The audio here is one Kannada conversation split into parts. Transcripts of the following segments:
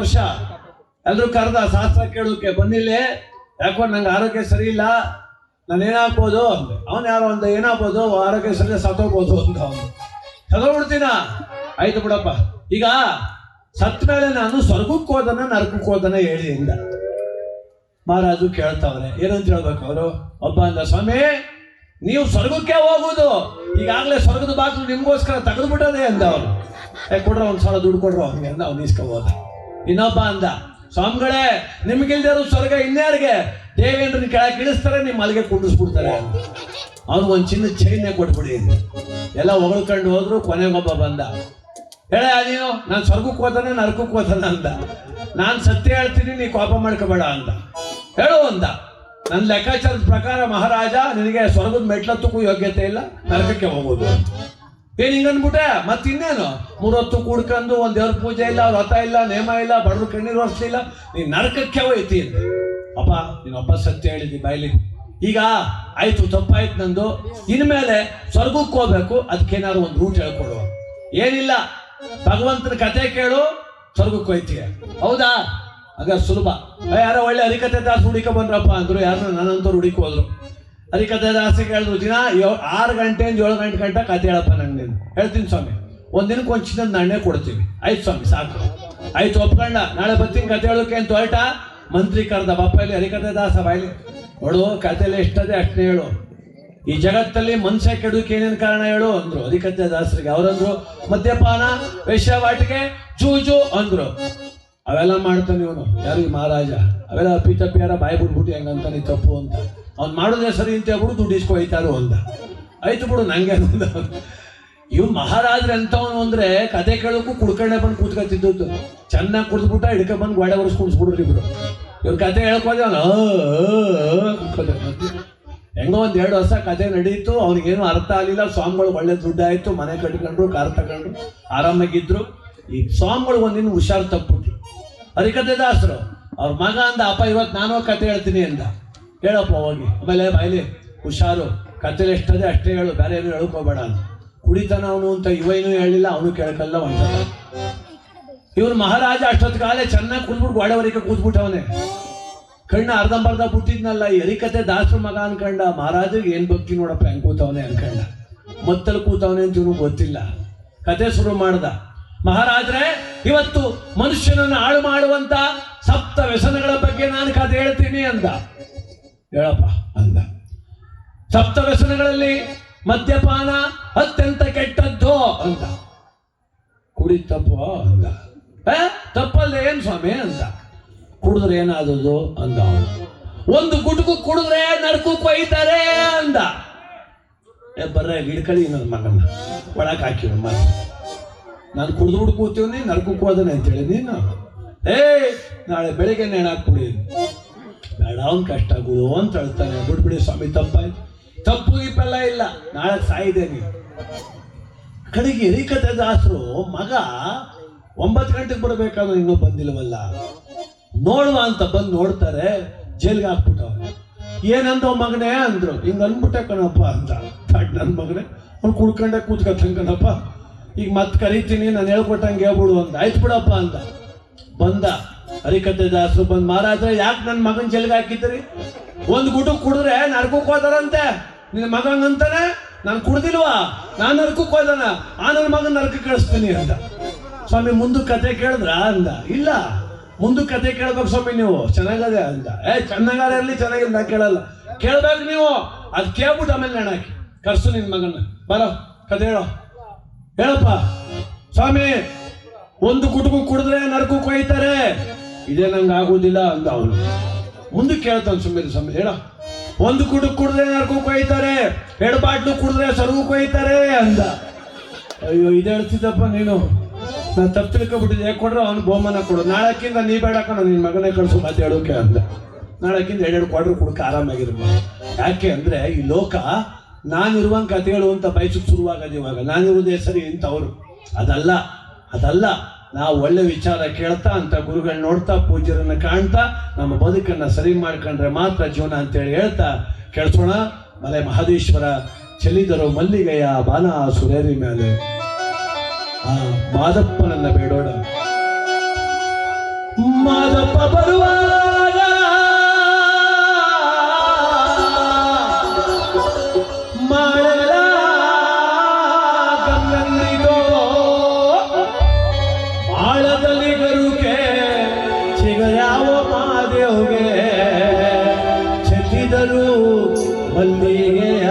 ವರ್ಷ. ಎಲ್ರು ಕರೆದ ಶಾಸ್ತ್ರ ಕೇಳೋಕೆ, ಬಂದಿಲ್ಲಿ ಯಾಕೋ ನಂಗೆ ಆರೋಗ್ಯ ಸರಿ ಇಲ್ಲ, ನಾನು ಏನಾಗ್ಬೋದು ಅಂದೆ. ಅವನು ಯಾರೋ ಅಂದ, ಏನಾಗ್ಬೋದು, ಆರೋಗ್ಯ ಸರಿ ಸತ್ತೋಗ್ಬೋದು ಅಂತ. ಅವನು ತಗೊಂಡ್ಬಿಡ್ತೀನ, ಆಯ್ತು ಬಿಡಪ್ಪ. ಈಗ ಸತ್ತ ಮೇಲೆ ನಾನು ಸ್ವರ್ಗಕ್ಕೆ ಹೋದನ ನರಕಕ್ಕೆ ಹೋದನ ಹೇಳಿ ಇಂದ. ಮಹಾರಾಜು ಕೇಳ್ತಾವ್ರೆ, ಏನಂತ ಹೇಳ್ಬೇಕು ಅವರು. ಒಬ್ಬ ಅಂದ, ಸ್ವಾಮಿ ನೀವು ಸ್ವರ್ಗಕ್ಕೆ ಹೋಗುದು, ಈಗಾಗಲೇ ಸ್ವರ್ಗದ ಬಾಗಿಲು ನಿಮ್ಗೋಸ್ಕರ ತೆಗೆದು ಬಿಟ್ಟದೆ ಅಂದ. ಅವನು ಕೊಡ್ರ ಒಂದ್ಸಲ ದುಡ್ಡು ಕೊಡ್ರು ಅವ್ನಿಗೆ ಅಂದ. ಅವ್ನು ಇಸ್ಕೋಬೋದ. ಇನ್ನೊಬ್ಬ ಅಂದ, ಸ್ವಾಮಿಗಳೇ ನಿಮ್ಗಿಲ್ದಿರೋ ಸ್ವರ್ಗ ಇನ್ಯಾರಿಗೆ, ದೇವೇಂದ್ರನ ಕೆಳಗೆ ಇಳಿಸ್ತಾರೆ, ನಿಮ್ಮ ಅಲ್ಲಿಗೆ ಕುಂಡಿಸ್ಬಿಡ್ತಾರೆ. ಅವ್ನಿಗೊಂದು ಚಿನ್ನದ ಚೈನ್ಯ ಕೊಟ್ಬಿಡಿ. ಎಲ್ಲ ಹೊಗಳ್ಕೊಂಡು ಹೋದ್ರು. ಕೊನೆಗೊಬ್ಬ ಬಂದ, ಹೇಳ ನೀನು ನಾನು ಸ್ವರ್ಗಕ್ಕೆ ಹೋತಾನೆ ನರಕಕ್ಕೆ ಹೋತಾನೆ ಅಂದ. ನಾನು ಸತ್ಯ ಹೇಳ್ತೀನಿ, ನೀ ಕೋಪ ಮಾಡ್ಕೋಬೇಡ ಅಂದ. ಹೇಳು ಅಂದ, ನನ್ನ ಲೆಕ್ಕಾಚಾರದ ಪ್ರಕಾರ ಮಹಾರಾಜ ನಿನಗೆ ಸ್ವರ್ಗದ ಮೆಟ್ಲತ್ತಕ್ಕೂ ಯೋಗ್ಯತೆ ಇಲ್ಲ, ನರಕಕ್ಕೆ ಹೋಗೋದು. ಏನ್ ಹಿಂಗನ್ಬಿಟ್ಟೆ? ಮತ್ತಿನ್ನೇನು, 3 ಹೊತ್ತು ಕೂಡ್ಕೊಂಡು ಒಂದ್ ದೇವ್ರ ಪೂಜೆ ಇಲ್ಲ, ವ್ರತ ಇಲ್ಲ, ನೇಮ ಇಲ್ಲ, ಬಡವ್ರು ಕಣ್ಣೀರು ಒರೆಸ್ಲಿಲ್ಲ, ನೀನ್ ನರಕಕ್ಕೆ ಹೋಯ್ತಿ. ಅಪ್ಪ ನೀನೊಬ್ಬ ಸತ್ಯ ಹೇಳಿದಿ ಬಾಯ್ಲಿ. ಈಗ ಆಯ್ತು, ತಪ್ಪಾಯ್ತು ನಂದು. ಇನ್ಮೇಲೆ ಸ್ವರ್ಗಕ್ಕೆ ಹೋಗ್ಬೇಕು, ಅದಕ್ಕೇನಾದ್ರು ಒಂದು ರೂಟ್ ಹೇಳ್ಕೊಡುವ. ಏನಿಲ್ಲ, ಭಗವಂತನ ಕತೆ ಕೇಳು, ಸ್ವರ್ಗಕ್ಕೆ ಹೋಯ್ತೀಯ. ಹೌದಾ? ಹಾಗಾದ್ರೆ ಸುಲಭ. ಯಾರೋ ಒಳ್ಳೆ ಹರಿಕತೆ ದಾಸ ಹುಡುಕ ಬಂದ್ರಪ್ಪ ಅಂದ್ರು. ಯಾರನ್ನ ನನ್ನಂತವ್ರು ಹುಡುಕಿ ಹೋದ್ರು. ಹರಿಕತೆ ದಾಸಿಗೆ ಹೇಳಿದ್ರು, ದಿನ 6 ಗಂಟೆಯಿಂದ 7 ಗಂಟೆ ಕತೆ ಹೇಳಪ್ಪ ನಂಗೆ. ನೀನು ಹೇಳ್ತೀನಿ ಸ್ವಾಮಿ, ಒಂದಿನಕ್ಕೆ ಒಂದು ಚಿನ್ನದ ನಾಣ್ಯ ಕೊಡ್ತೀವಿ. ಆಯ್ತು ಸ್ವಾಮಿ ಸಾಕು. ಆಯ್ತು ಒಪ್ಕೊಂಡ. ನಾಳೆ ಬರ್ತೀನಿ ಕತೆ ಹೇಳೋಕೆ ಅಂತ ಹೊರಟ. ಮಂತ್ರಿ ಕರೆದ, ಬಾಪ ಇಲ್ಲಿ ಹರಿಕತೆ ದಾಸ ಬಾಯ್ಲಿ ನೋಡು, ಕತೆಯಲ್ಲಿ ಎಷ್ಟದೆ ಅಷ್ಟೇ ಹೇಳು. ಈ ಜಗತ್ತಲ್ಲಿ ಮನುಷ್ಯ ಕೆಡೋಕೆ ಏನೇನು ಕಾರಣ ಹೇಳು ಅಂದ್ರು ಹರಿಕತೆ ದಾಸರಿಗೆ. ಅವರಂದ್ರು, ಮದ್ಯಪಾನ, ವೇಶ್ಯಾವಾಟಿಕೆ, ಜೂಜು ಅಂದ್ರು. ಅವೆಲ್ಲ ಮಾಡ್ತಾನೆ ಇವನು. ಯಾರು? ಮಹಾರಾಜ. ಅವೆಲ್ಲ ಅಪ್ಪಿ ಯಾರ ಬಾಯಿ ಬಿಡ್ಬಿಟ್ಟು ಹೆಂಗಂತಾನೆ ತಪ್ಪು ಅಂತ. ಅವ್ನು ಮಾಡೋದೇ ಸರಿ ಅಂತ ಹೇಳ್ಬಿಟ್ಟು ದುಡ್ಡು ಇಸ್ಕೊಯ್ತಾರು ಅಂದ. ಆಯ್ತು ಬಿಡು, ನಂಗೆ ಅಂದ. ಇವ್ ಮಹಾರಾಜ್ರ ಎಂತವನು ಅಂದ್ರೆ, ಕತೆ ಕೇಳೋಕ್ಕೂ ಕುಡ್ಕೊಂಡೆ ಬಂದು ಕೂತ್ಕೊತಿದ್ದು. ಚೆನ್ನಾಗಿ ಕುಡಿದ್ಬಿಟ್ಟ ಹಿಡ್ಕ ಬಂದು ಗೋಡೆ ಒರೆಸ್ ಕುಡಿಸ್ಬಿಡ್ರಿ ಇಬ್ರು. ಇವ್ರ ಕತೆ ಹೇಳ್ಕೋದೆ ಅವನು ಹೆಂಗೋ 1-2 ವರ್ಷ ಕತೆ ನಡೀತು. ಅವ್ನಿಗೇನು ಅರ್ಥ ಆಗಲಿಲ್ಲ. ಸ್ವಾಮಿಗಳು ಒಳ್ಳೆ ದುಡ್ಡು ಆಯ್ತು, ಮನೆ ಕಟ್ಕೊಂಡ್ರು, ಕಾರ್ ತಗೊಂಡ್ರು, ಆರಾಮಾಗಿದ್ರು. ಈ ಸ್ವಾಮಿಗಳು ಒಂದಿನ ಹುಷಾರು ತಪ್ಪಿಟ್ರು. ಹರಿಕತೆ ದಾಸರು ಅವ್ರ ಮಗ ಅಂದ, ಅಪ್ಪ ಇವತ್ತು ನಾನು ಕತೆ ಹೇಳ್ತೀನಿ ಅಂದ. ಹೇಳಪ್ಪ ಹೋಗಿ. ಆಮೇಲೆ ಬಾಯ್ಲಿ ಹುಷಾರು, ಕತೆಲಿ ಎಷ್ಟದೆ ಅಷ್ಟೇ ಹೇಳು, ಬೇರೆ ಏನು ಹೇಳ್ಕೋಬೇಡ ಅಂತ. ಕುಡಿತಾನ ಅವನು ಅಂತ ಇವನು ಹೇಳಿಲ್ಲ, ಅವನು ಕೇಳಕಲ್ಲ ಒಂದ್ಸಲ. ಇವನು ಮಹಾರಾಜ ಅಷ್ಟೊತ್ತು ಕಾಲೇ ಚೆನ್ನಾಗಿ ಕುಡ್ಬಿಟ್ಟು ಗೋಡೆವರೆಗೆ ಕೂತ್ಬಿಟ್ಟವನೇ. ಕಣ್ಣ ಅರ್ಧಂಬರ್ಧ ಬಿಟ್ಟಿದ್ನಲ್ಲ. ಈ ಹರಿಕತೆ ದಾಸರ ಮಗ ಅನ್ಕಂಡ. ಮಹಾರಾಜಗೆ ಏನ್ ಭಕ್ತಿ ನೋಡಪ್ಪ ಹೆಂಗ್ ಕೂತವನೆ ಅನ್ಕಂಡ. ಮತ್ತಲ್ಲಿ ಕೂತವನೆ ಅಂತ ಇವನು ಗೊತ್ತಿಲ್ಲ. ಕತೆ ಶುರು ಮಾಡ್ದ. ಮಹಾರಾಜ್ರೆ, ಇವತ್ತು ಮನುಷ್ಯನನ್ನು ಹಾಳು ಮಾಡುವಂತ 7 ವ್ಯಸನಗಳ ಬಗ್ಗೆ ನಾನು ಕತೆ ಹೇಳ್ತೀನಿ ಅಂದ. ಹೇಳಪ್ಪ ಅಂದ. 7 ವ್ಯಸನಗಳಲ್ಲಿ ಮದ್ಯಪಾನ ಅತ್ಯಂತ ಕೆಟ್ಟದ್ದು ಅಂತ. ಕುಡಿತಪ್ಪ ಅಂದ. ತಪ್ಪಲ್ಲ ಏನ್ ಸ್ವಾಮಿ ಅಂತ. ಕುಡಿದ್ರೆ ಏನಾದದು ಅಂದ ಅವನು. 1 ಗುಟ್ಕು ಕುಡಿದ್ರೆ ನರಕಕ್ಕೆ ಒಯ್ತಾರೆ ಅಂದ. ಬರ್ರೆ ಹಿಡ್ಕಳಿ ನನ್ನ ಮಗನ್ನ ಒಳಕ್ ಹಾಕಿವ. ಮತ್ತೆ ನಾನು ಕುಡಿದ್ಬಿಟ್ಟು ಕೂತೀವಿ, ನರಕಕ್ಕೆ ಹೋದನೆ ಅಂತ ಹೇಳಿ ನೀನು. ನಾಳೆ ಬೆಳಿಗ್ಗೆ ನೇಣಾಕ್ಬಿಡಿ. ಬೇಡ, ಅವ್ನು ಕಷ್ಟ ಆಗುದು ಅಂತ ಹೇಳ್ತಾನೆ. ಬಿಡ್ಬಿಡಿ ಸ್ವಾಮಿ, ತಪ್ಪಾಯ್ತು. ತಪ್ಪು ಇಪ್ಪೆಲ್ಲ ಇಲ್ಲ, ನಾಳೆ ಸಾಯಿದೆ ನೀವು. ಕಡೆಗೆ ಹರಿಕತೆ ದಾಸರು ಮಗ 9 ಗಂಟೆಗೆ ಬರ್ಬೇಕಾದ್ರೆ ಇನ್ನೂ ಬಂದಿಲ್ವಲ್ಲ, ನೋಡುವ ಅಂತ ಬಂದು ನೋಡ್ತಾರೆ. ಜೈಲ್ಗೆ ಹಾಕ್ಬಿಟ್ಟವ. ಏನಂದ ಮಗನೇ ಅಂದ್ರು. ಹಿಂಗ ಅನ್ಬಿಟ್ಟೆ ಕಣಪ್ಪ ಅಂತ. ನನ್ನ ಮಗನೇ ಅವ್ನು ಕುಡ್ಕೊಂಡೆ ಕೂತ್ಕಂಕಣಪ್ಪ, ಈಗ ಮತ್ತೆ ಕರಿತೀನಿ, ನಾನು ಹೇಳ್ಕೊಟ್ಟಂಗೆ ಹೇಳ್ಬಿಡು ಅಂದ. ಆಯ್ತು ಬಿಡಪ್ಪ ಅಂದ. ಬಂದ ಹರಿಕತೆ ದಾಸರು ಬಂದ್, ಮಹಾರಾಜ ಯಾಕೆ ನನ್ನ ಮಗನ ಜೈಲ್ಗೆ ಹಾಕಿದ್ರಿ? 1 ಗುಟು ಕುಡಿದ್ರೆ ನರಕಕ್ಕೆ ಹೋದಾರಂತೆ. ನಿನ್ನ ಮಗನಂತಾನೆ ನಾನು ಕುಡ್ದಿಲ್ವಾ, ನಾನು ನರಕಕ್ಕೆ ಹೋದಾನ, ನನ್ನ ಮಗನ ನರಕಕ್ಕೆ ಕಳಿಸ್ತೀನಿ ಅಂತ. ಸ್ವಾಮಿ ಮುಂದಕ್ಕೆ ಕತೆ ಕೇಳಿದ್ರ ಅಂದ. ಇಲ್ಲ, ಮುಂದಕ್ಕೆ ಕತೆ ಕೇಳ್ಬೇಕು ಸ್ವಾಮಿ ನೀವು, ಚೆನ್ನಾಗದೆ ಅಂದ. ಚೆನ್ನಾಗಾರ ಇರಲಿ, ಚೆನ್ನಾಗಿಲ್ಲ ನಾ ಕೇಳಲ್ಲ, ಕೇಳ್ಬೇಕು ನೀವು. ಅದು ಕೇಳ್ಬಿಟ್ಟು ಆಮೇಲೆ ನೆಣಾಕಿ ಕರ್ಸು ನಿನ್ ಮಗನ. ಬರೋ ಕತೆ ಹೇಳೋ. ಹೇಳಪ್ಪ ಸ್ವಾಮಿ, 1 ಗುಟುಕು ಕುಡಿದ್ರೆ ನರಕಕ್ಕೆ ಒಯ್ತಾರೆ, ಇದೇ ನಂಗೆ ಆಗುದಿಲ್ಲ ಅಂದ ಅವನು. ಮುಂದಕ್ಕೆ ಕೇಳ್ತಾನೆ ಸುಮ್ಮನೆ. ಸ್ವಾಮಿ ಹೇಳ. 1 ಗುಟುಕು ಕುಡಿದ್ರೆ ನರಕಕ್ಕೆ ಒಯ್ತಾರೆ, 2 ಬಾಟ್ಲು ಕುಡಿದ್ರೆ ಸ್ವರ್ಗಕ್ಕೆ ಒಯ್ತಾರೆ ಅಂದ. ಅಯ್ಯೋ, ಇದು ಹೇಳ್ತಿದ್ದಪ್ಪ ನೀನು, ನಾನು ತಪ್ಪು ತಿಳ್ಕೊಬಿಟ್ಟಿದ್ದೆ. ಕೊಡ್ರೆ ಅವ್ನು ಬಹುಮಾನ ಕೊಡು. ನಾಳಕ್ಕಿಂತ ನೀ ಬೇಡ ಕಣ, ನಿನ್ನ ಮಗನೇ ಕಳಿಸು ಮತ್ತೆ ಹೇಳೋಕೆ ಅಂದ. ನಾಳಕ್ಕಿಂತ 2 ಕ್ವಾರ್ಟರ್ ಕುಡ್ಕ ಆರಾಮಾಗಿರ್ಬೋದು. ಯಾಕೆ ಅಂದ್ರೆ ಈ ಲೋಕ ನಾನಿರುವಂಗೆ ಕಥೆಗಳು ಅಂತ ಬಯಸಕ್ಕೆ ಶುರುವಾಗದು. ಇವಾಗ ನಾನಿರುವುದೇ ಸರಿ ಇಂಥವ್ರು. ಅದಲ್ಲ ನಾವು ಒಳ್ಳೆ ವಿಚಾರ ಕೇಳ್ತಾ ಅಂತ ಗುರುಗಳು ನೋಡ್ತಾ ಪೂಜ್ಯರನ್ನ ಕಾಣ್ತಾ ನಮ್ಮ ಬದುಕನ್ನ ಸರಿ ಮಾಡ್ಕೊಂಡ್ರೆ ಮಾತ್ರ ಜೀವನ ಅಂತೇಳಿ ಹೇಳ್ತಾ ಕೇಳಿಸೋಣ. ಮಲೆ ಮಹದೇಶ್ವರ ಚೆಲ್ಲಿದರು ಮಲ್ಲಿಗೆಯ ಬಾನ ಸುರೇರಿ ಮೇಲೆ, ಆ ಮಾದಪ್ಪನನ್ನ ಬೇಡೋಣ. ಮಾದಪ್ಪ ಬರುವಾಗ ಮಾಳೆಲ್ಲ ಗಂಗನ್ನಿಗೋ ಆಳದಲ್ಲಿ ಗರುಕೆ ಚಿಗಯಾವ ಮಾದೇವ್ಗೆ ಚೆಲ್ಲಿದರು ಮಲ್ಲಿಗೆಯ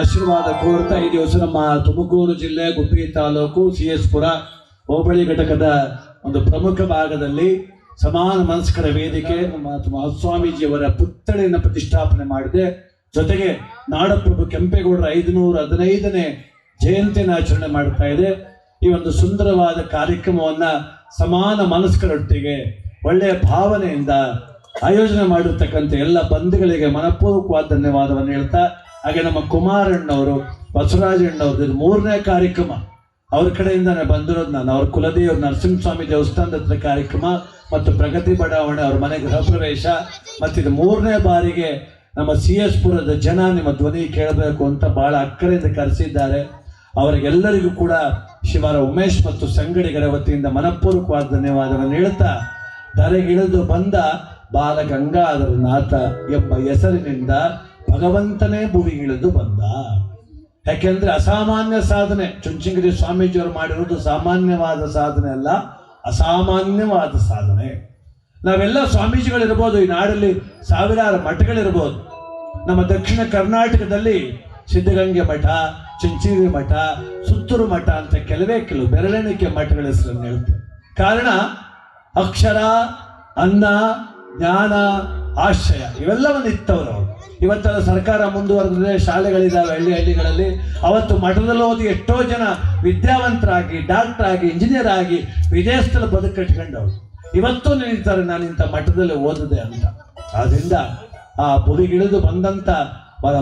ಆಶೀರ್ವಾದ ಕೋರ್ತಾ ಈ ದಿವಸ ನಮ್ಮ ತುಮಕೂರು ಜಿಲ್ಲೆ ಗುಬ್ಬಿ ತಾಲೂಕು CS ಪುರ ಹೋಬಳಿ ಘಟಕದ ಒಂದು ಪ್ರಮುಖ ಭಾಗದಲ್ಲಿ ಸಮಾನ ಮನಸ್ಕರ ವೇದಿಕೆ ಮಹಾಸ್ವಾಮೀಜಿಯವರ ಪುತ್ಥಳಿಯನ್ನು ಪ್ರತಿಷ್ಠಾಪನೆ ಮಾಡಿದೆ. ಜೊತೆಗೆ ನಾಡಪ್ರಭು ಕೆಂಪೇಗೌಡರ 515ನೇ ಜಯಂತಿಯನ್ನು ಆಚರಣೆ ಮಾಡ್ತಾ ಇದೆ. ಈ ಒಂದು ಸುಂದರವಾದ ಕಾರ್ಯಕ್ರಮವನ್ನ ಸಮಾನ ಮನಸ್ಕರೊಟ್ಟಿಗೆ ಒಳ್ಳೆಯ ಭಾವನೆಯಿಂದ ಆಯೋಜನೆ ಮಾಡಿರ್ತಕ್ಕಂಥ ಎಲ್ಲ ಬಂಧುಗಳಿಗೆ ಮನಪೂರ್ವಕವಾದ ಧನ್ಯವಾದವನ್ನು ಹೇಳ್ತಾ, ಹಾಗೆ ನಮ್ಮ ಕುಮಾರಣ್ಣವರು, ಬಸವರಾಜಣ್ಣವ್ರದ್ದು 3ನೇ ಕಾರ್ಯಕ್ರಮ ಅವ್ರ ಕಡೆಯಿಂದಾನೆ ಬಂದಿರೋದು. ನಾನು ಅವ್ರ ಕುಲದೇವ್ರ ನರಸಿಂಹಸ್ವಾಮಿ ದೇವಸ್ಥಾನದ ಹತ್ರ ಕಾರ್ಯಕ್ರಮ ಮತ್ತು ಪ್ರಗತಿ ಬಡಾವಣೆ ಅವ್ರ ಮನೆ ಗೃಹ ಪ್ರವೇಶ, ಮತ್ತಿದು 3ನೇ ಬಾರಿಗೆ ನಮ್ಮ CS ಪುರದ ಜನ ನಿಮ್ಮ ಧ್ವನಿ ಕೇಳಬೇಕು ಅಂತ ಬಹಳ ಅಕ್ಕರೆಯಿಂದ ಕರೆಸಿದ್ದಾರೆ. ಅವರಿಗೆಲ್ಲರಿಗೂ ಕೂಡ ಶಿವರ ಉಮೇಶ್ ಮತ್ತು ಸಂಗಡಿಗರ ವತಿಯಿಂದ ಮನಪೂರ್ವಕವಾದ ಧನ್ಯವಾದವನ್ನು ಹೇಳ್ತಾ, ಧರೆಗಿಳಿದು ಬಂದ ಬಾಲಗಂಗಾಧರ ನಾಥ ಎಂಬ ಹೆಸರಿನಿಂದ ಭಗವಂತನೇ ಭುವಿಗಿಳಿದು ಬಂದ. ಯಾಕೆಂದ್ರೆ ಅಸಾಮಾನ್ಯ ಸಾಧನೆ ಚುಂಚನಗಿರಿ ಸ್ವಾಮೀಜಿಯವರು ಮಾಡಿರುವುದು ಸಾಮಾನ್ಯವಾದ ಸಾಧನೆ ಅಲ್ಲ, ಅಸಾಮಾನ್ಯವಾದ ಸಾಧನೆ. ನಾವೆಲ್ಲ ಸ್ವಾಮೀಜಿಗಳಿರ್ಬೋದು, ಈ ನಾಡಲ್ಲಿ ಸಾವಿರಾರು ಮಠಗಳಿರ್ಬೋದು. ನಮ್ಮ ದಕ್ಷಿಣ ಕರ್ನಾಟಕದಲ್ಲಿ ಸಿದ್ಧಗಂಗೆ ಮಠ, ಚುಂಚನಗಿರಿ ಮಠ, ಸುತ್ತೂರು ಮಠ ಅಂತ ಕೆಲವು ಬೆರಳೆಣಿಕೆ ಮಠಗಳ ಹೆಸರನ್ನು ಹೇಳ್ತೇವೆ. ಕಾರಣ ಅಕ್ಷರ, ಅನ್ನ, ಜ್ಞಾನ, ಆಶ್ರಯ ಇವೆಲ್ಲವನ್ನು ಇತ್ತವರು. ಇವತ್ತೆಲ್ಲ ಸರ್ಕಾರ ಮುಂದುವರೆದಿದೆ, ಶಾಲೆಗಳಿದ್ದಾವೆ ಹಳ್ಳಿಗಳಲ್ಲಿ. ಅವತ್ತು ಮಠದಲ್ಲಿ ಓದಿ ಎಷ್ಟೋ ಜನ ವಿದ್ಯಾವಂತರಾಗಿ, ಡಾಕ್ಟರ್ ಆಗಿ, ಇಂಜಿನಿಯರ್ ಆಗಿ ವಿದೇಶದಲ್ಲಿ ಬದುಕು ಕಟ್ಕೊಂಡವ್ರು ಇವತ್ತು ನಿಲ್ತಾರೆ, ನಾನು ಇಂಥ ಮಠದಲ್ಲಿ ಓದಿದೆ ಅಂತ. ಆದ್ರಿಂದ ಆ ಭುವಿಗಿಳಿದು ಬಂದಂತ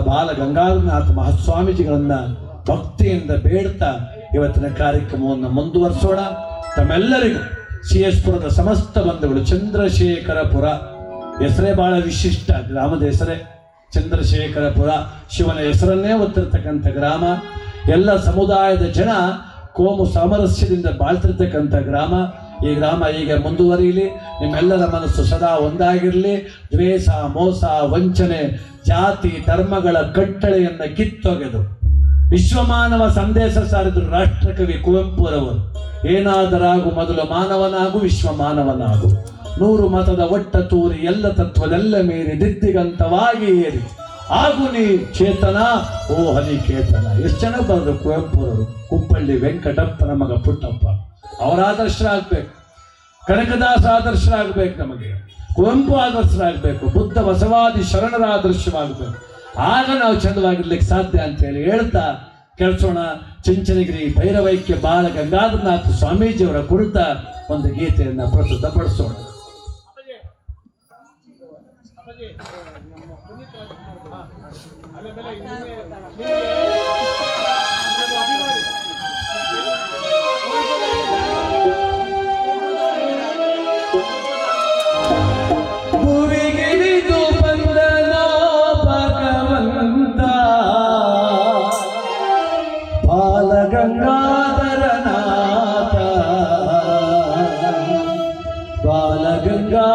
ಬಾಲ ಗಂಗಾಧರನಾಥ ಮಹಾಸ್ವಾಮೀಜಿಗಳನ್ನ ಭಕ್ತಿಯಿಂದ ಬೇಡ್ತಾ ಇವತ್ತಿನ ಕಾರ್ಯಕ್ರಮವನ್ನು ಮುಂದುವರಿಸೋಣ. ತಮ್ಮೆಲ್ಲರಿಗೂ CS ಪುರದ ಸಮಸ್ತ ಬಂಧುಗಳು, ಚಂದ್ರಶೇಖರಪುರ ಹೆಸರೇ ಬಹಳ ವಿಶಿಷ್ಟ, ಗ್ರಾಮದ ಹೆಸರೇ ಚಂದ್ರಶೇಖರಪುರ, ಶಿವನ ಹೆಸರನ್ನೇ ಒತ್ತಿರ್ತಕ್ಕಂಥ ಗ್ರಾಮ. ಎಲ್ಲ ಸಮುದಾಯದ ಜನ ಕೋಮು ಸಾಮರಸ್ಯದಿಂದ ಬಾಳ್ತಿರ್ತಕ್ಕಂಥ ಗ್ರಾಮ. ಈ ಗ್ರಾಮ ಹೀಗೆ ಮುಂದುವರಿಯಲಿ, ನಿಮ್ಮೆಲ್ಲರ ಮನಸ್ಸು ಸದಾ ಒಂದಾಗಿರಲಿ. ದ್ವೇಷ, ಮೋಸ, ವಂಚನೆ, ಜಾತಿ ಧರ್ಮಗಳ ಕಟ್ಟಳೆಯನ್ನು ಕಿತ್ತೊಗೆದು ವಿಶ್ವಮಾನವ ಸಂದೇಶ ಸಾರಿದ್ರು ರಾಷ್ಟ್ರಕವಿ ಕುವೆಂಪುರವರು. ಏನಾದರಾಗು ಮೊದಲು ಮಾನವನಾಗು, ವಿಶ್ವ ಮಾನವನಾಗು, 100 ಮತದ ಒಟ್ಟ ತೂರಿ ಎಲ್ಲ ತತ್ವದೆಲ್ಲ ಮೀರಿ ದಿದ್ದಿಗಂತವಾಗಿ ಏರಿ ಆಗು ನೀ ಚೇತನ ಓ ಹನಿಕೇತನ. ಎಷ್ಟು ಚೆನ್ನಾಗಿ ಬರೆದ್ರು ಕುವೆಂಪುರವರು. ಕುಪ್ಪಳ್ಳಿ ವೆಂಕಟಪ್ಪನ ಮಗ ಪುಟ್ಟಪ್ಪ ಅವರ ಆದರ್ಶರಾಗಬೇಕು, ಕನಕದಾಸ ಆದರ್ಶರಾಗಬೇಕು, ನಮಗೆ ಕುವೆಂಪು ಆದರ್ಶರಾಗಬೇಕು, ಬುದ್ಧ ಬಸವಾದಿ ಶರಣರ ಆದರ್ಶವಾಗಬೇಕು. ಆಗ ನಾವು ಚಂದವಾಗಿರ್ಲಿಕ್ಕೆ ಸಾಧ್ಯ ಅಂತ ಹೇಳಿ ಹೇಳ್ತಾ ಕೆಲಸೋಣ. ಚುಂಚನಗಿರಿ ಭೈರವೈಕ್ಯ ಬಾಲ ಗಂಗಾಧರನಾಥ ಸ್ವಾಮೀಜಿಯವರ ಕುರಿತ ಒಂದು ಗೀತೆಯನ್ನು ಪ್ರಸ್ತುತಪಡಿಸೋಣ. ಭುವಿಗಿಳಿದು ಬಂದನೋ ಭಗವಂತ ಬಾಲಗಂಗಾಧರನಾಥ, ಬಾಲಗಂಗಾಧರನಾಥ.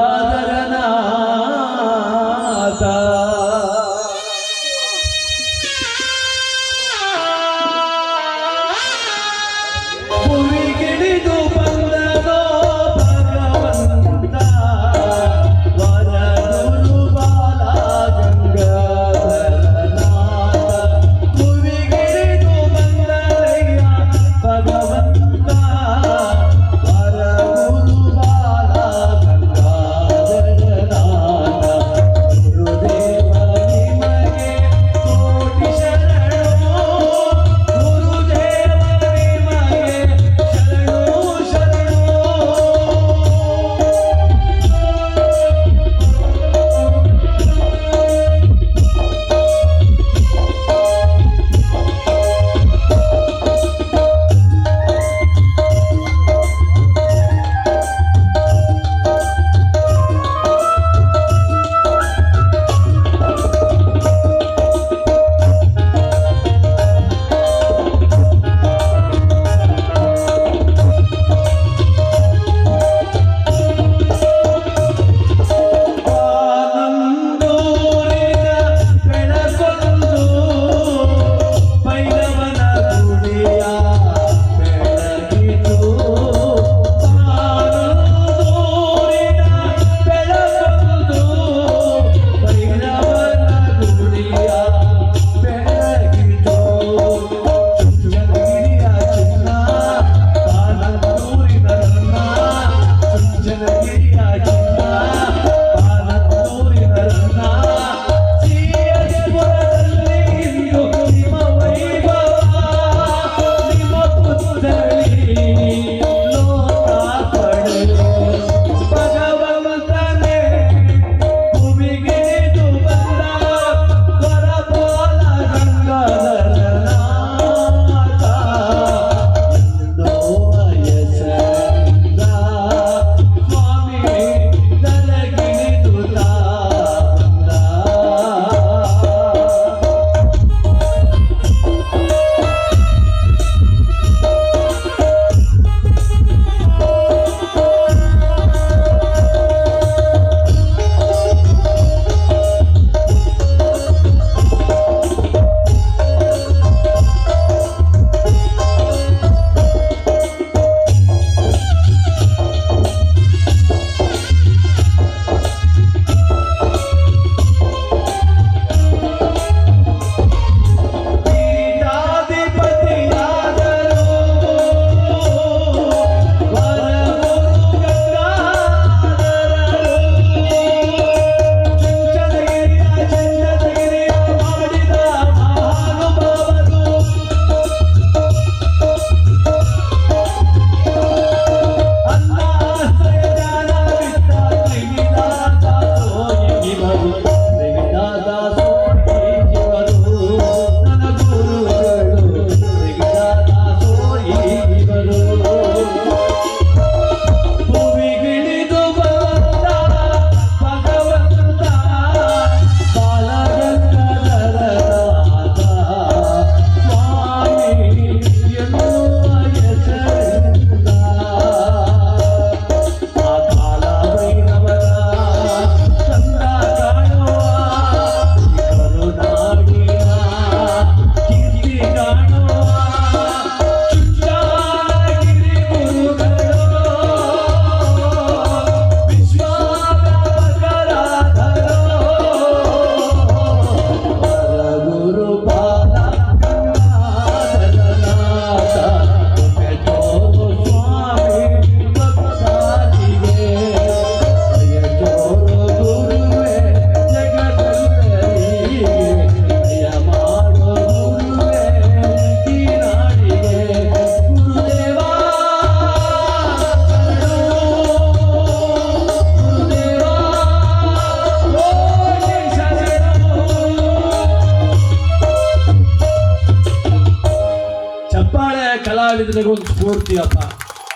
ಕಲಾವಿದರಿಗೂ ಒಂದು ಸ್ಫೂರ್ತಿಯಪ್ಪ.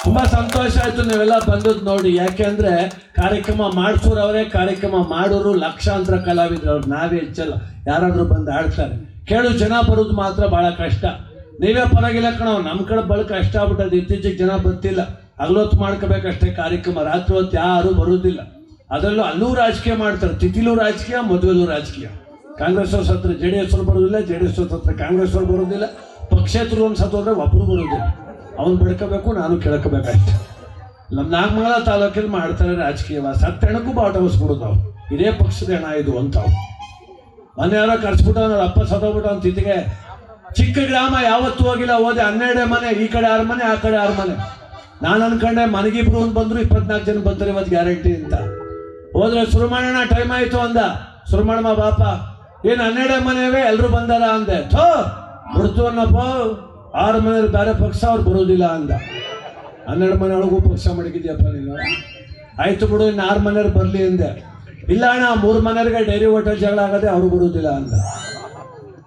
ತುಂಬಾ ಸಂತೋಷ ಆಯ್ತು ನೀವೆಲ್ಲ ಬಂದದ್ದು ನೋಡಿ. ಯಾಕೆಂದ್ರೆ ಕಾರ್ಯಕ್ರಮ ಮಾಡಿಸೋರು ಅವರೇ, ಕಾರ್ಯಕ್ರಮ ಮಾಡೋರು ಲಕ್ಷಾಂತರ ಕಲಾವಿದ್ರು ಅವ್ರು. ನಾವೇ ಹೆಚ್ಚಲ್ಲ, ಯಾರಾದ್ರೂ ಬಂದು ಆಡ್ತಾರೆ. ಕೇಳು ಜನ ಬರೋದು ಮಾತ್ರ ಬಹಳ ಕಷ್ಟ. ನೀವೇ ಪರವಾಗಿಲ್ಲ ಕಣೋ, ನಮ್ಮ ಕಡೆ ಬಹಳ ಕಷ್ಟ ಆಗ್ಬಿಟ್ಟದು. ಇತ್ತೀಚೆಗೆ ಜನ ಬರ್ತಿಲ್ಲ, ಹಗಲೊತ್ತು ಮಾಡ್ಕೋಬೇಕಷ್ಟೇ ಕಾರ್ಯಕ್ರಮ, ರಾತ್ರಿ ಹೊತ್ತು ಯಾರು ಬರೋದಿಲ್ಲ. ಅದರಲ್ಲೂ ಅಲ್ಲೂ ರಾಜಕೀಯ ಮಾಡ್ತಾರೆ, ತಿಥಿಲೂ ರಾಜಕೀಯ, ಮದುವೆಲೂ ರಾಜಕೀಯ. ಕಾಂಗ್ರೆಸ್ ಅವ್ರ ಸತ್ರ JDS ಅವ್ರು ಬರೋದಿಲ್ಲ, JDS ಅವ್ರ ಸತ್ರ ಕಾಂಗ್ರೆಸ್ ಅವ್ರು ಬರೋದಿಲ್ಲ, ಪಕ್ಷೇತರು ಒಂದು ಸತ್ತೋದ್ರೆ ಒಬ್ಬರು ಬರೋದಿಲ್ಲ. ಅವ್ನು ಬೆಳ್ಕೋಬೇಕು, ನಾನು ಕೇಳ್ಕೋಬೇಕಷ್ಟೆ. ನಮ್ಮ ನಾಗಮಂಗಲ ತಾಲೂಕಲ್ಲಿ ಮಾಡ್ತಾರೆ ರಾಜಕೀಯವ. ಸತ್ತ ಹೆಣಕ್ಕೂ ಬಾಟ ಹೊಸ್ಬಿಡೋದು ನಾವು, ಇದೇ ಪಕ್ಷದ ಹೆಣ ಇದು ಅಂತಾವು. ಮನೆಯವರ ಕರ್ಸ್ಬಿಟ್ಟು ಅವ್ರ ಅಪ್ಪ ಸತ್ತೋಗ್ಬಿಟ್ಟು ಅವ್ನ ತಿತ್ತಿಗೆ. ಚಿಕ್ಕ ಗ್ರಾಮ, ಯಾವತ್ತೂ ಹೋಗಿಲ್ಲ. ಹೋದೆ 12 ಮನೆ, ಈ ಕಡೆ 6 ಮನೆ, ಆ ಕಡೆ 6 ಮನೆ. ನಾನು ಅನ್ಕೊಂಡೆ ಮನೆಗಿಬ್ರು ಬಂದ್ರು 24 ಜನ ಬರ್ತಾರೆ ಇವತ್ತು ಗ್ಯಾರಂಟಿ ಅಂತ. ಹೋದ್ರೆ ಶುರು ಮಾಡೋಣ, ಟೈಮ್ ಆಯ್ತು ಅಂದ. ಶುರು ಮಾಡಮ್ಮ ಬಾಪ. ಏನು 12 ಮನೆಯವೇ ಎಲ್ರು ಬಂದಾರ ಅಂದೆ. ಥೋ ಬಿಡ್ತು ಅನ್ನಪ್ಪ, 6 ಮನೆಯವ್ರು ಬೇರೆ ಪಕ್ಷ, ಅವ್ರು ಬರೋದಿಲ್ಲ ಅಂದ. 12 ಮನೆಯೊಳಗೂ ಪಕ್ಷ ಮಡಗಿದ್ಯಪ್ಪ ನೀನು. ಆಯ್ತು ಬಿಡು, ಇನ್ನು 6 ಮನೆಯವ್ರು ಬರ್ಲಿ ಅಂದೆ. ಇಲ್ಲ ಅಣ್ಣ, 3 ಮನೆಯವ್ರಿಗೆ ಡೈರಿ ಹೋಟೆಲ್ ಜಗಳ ಆಗದೆ, ಅವರು ಬರೋದಿಲ್ಲ ಅಂದ.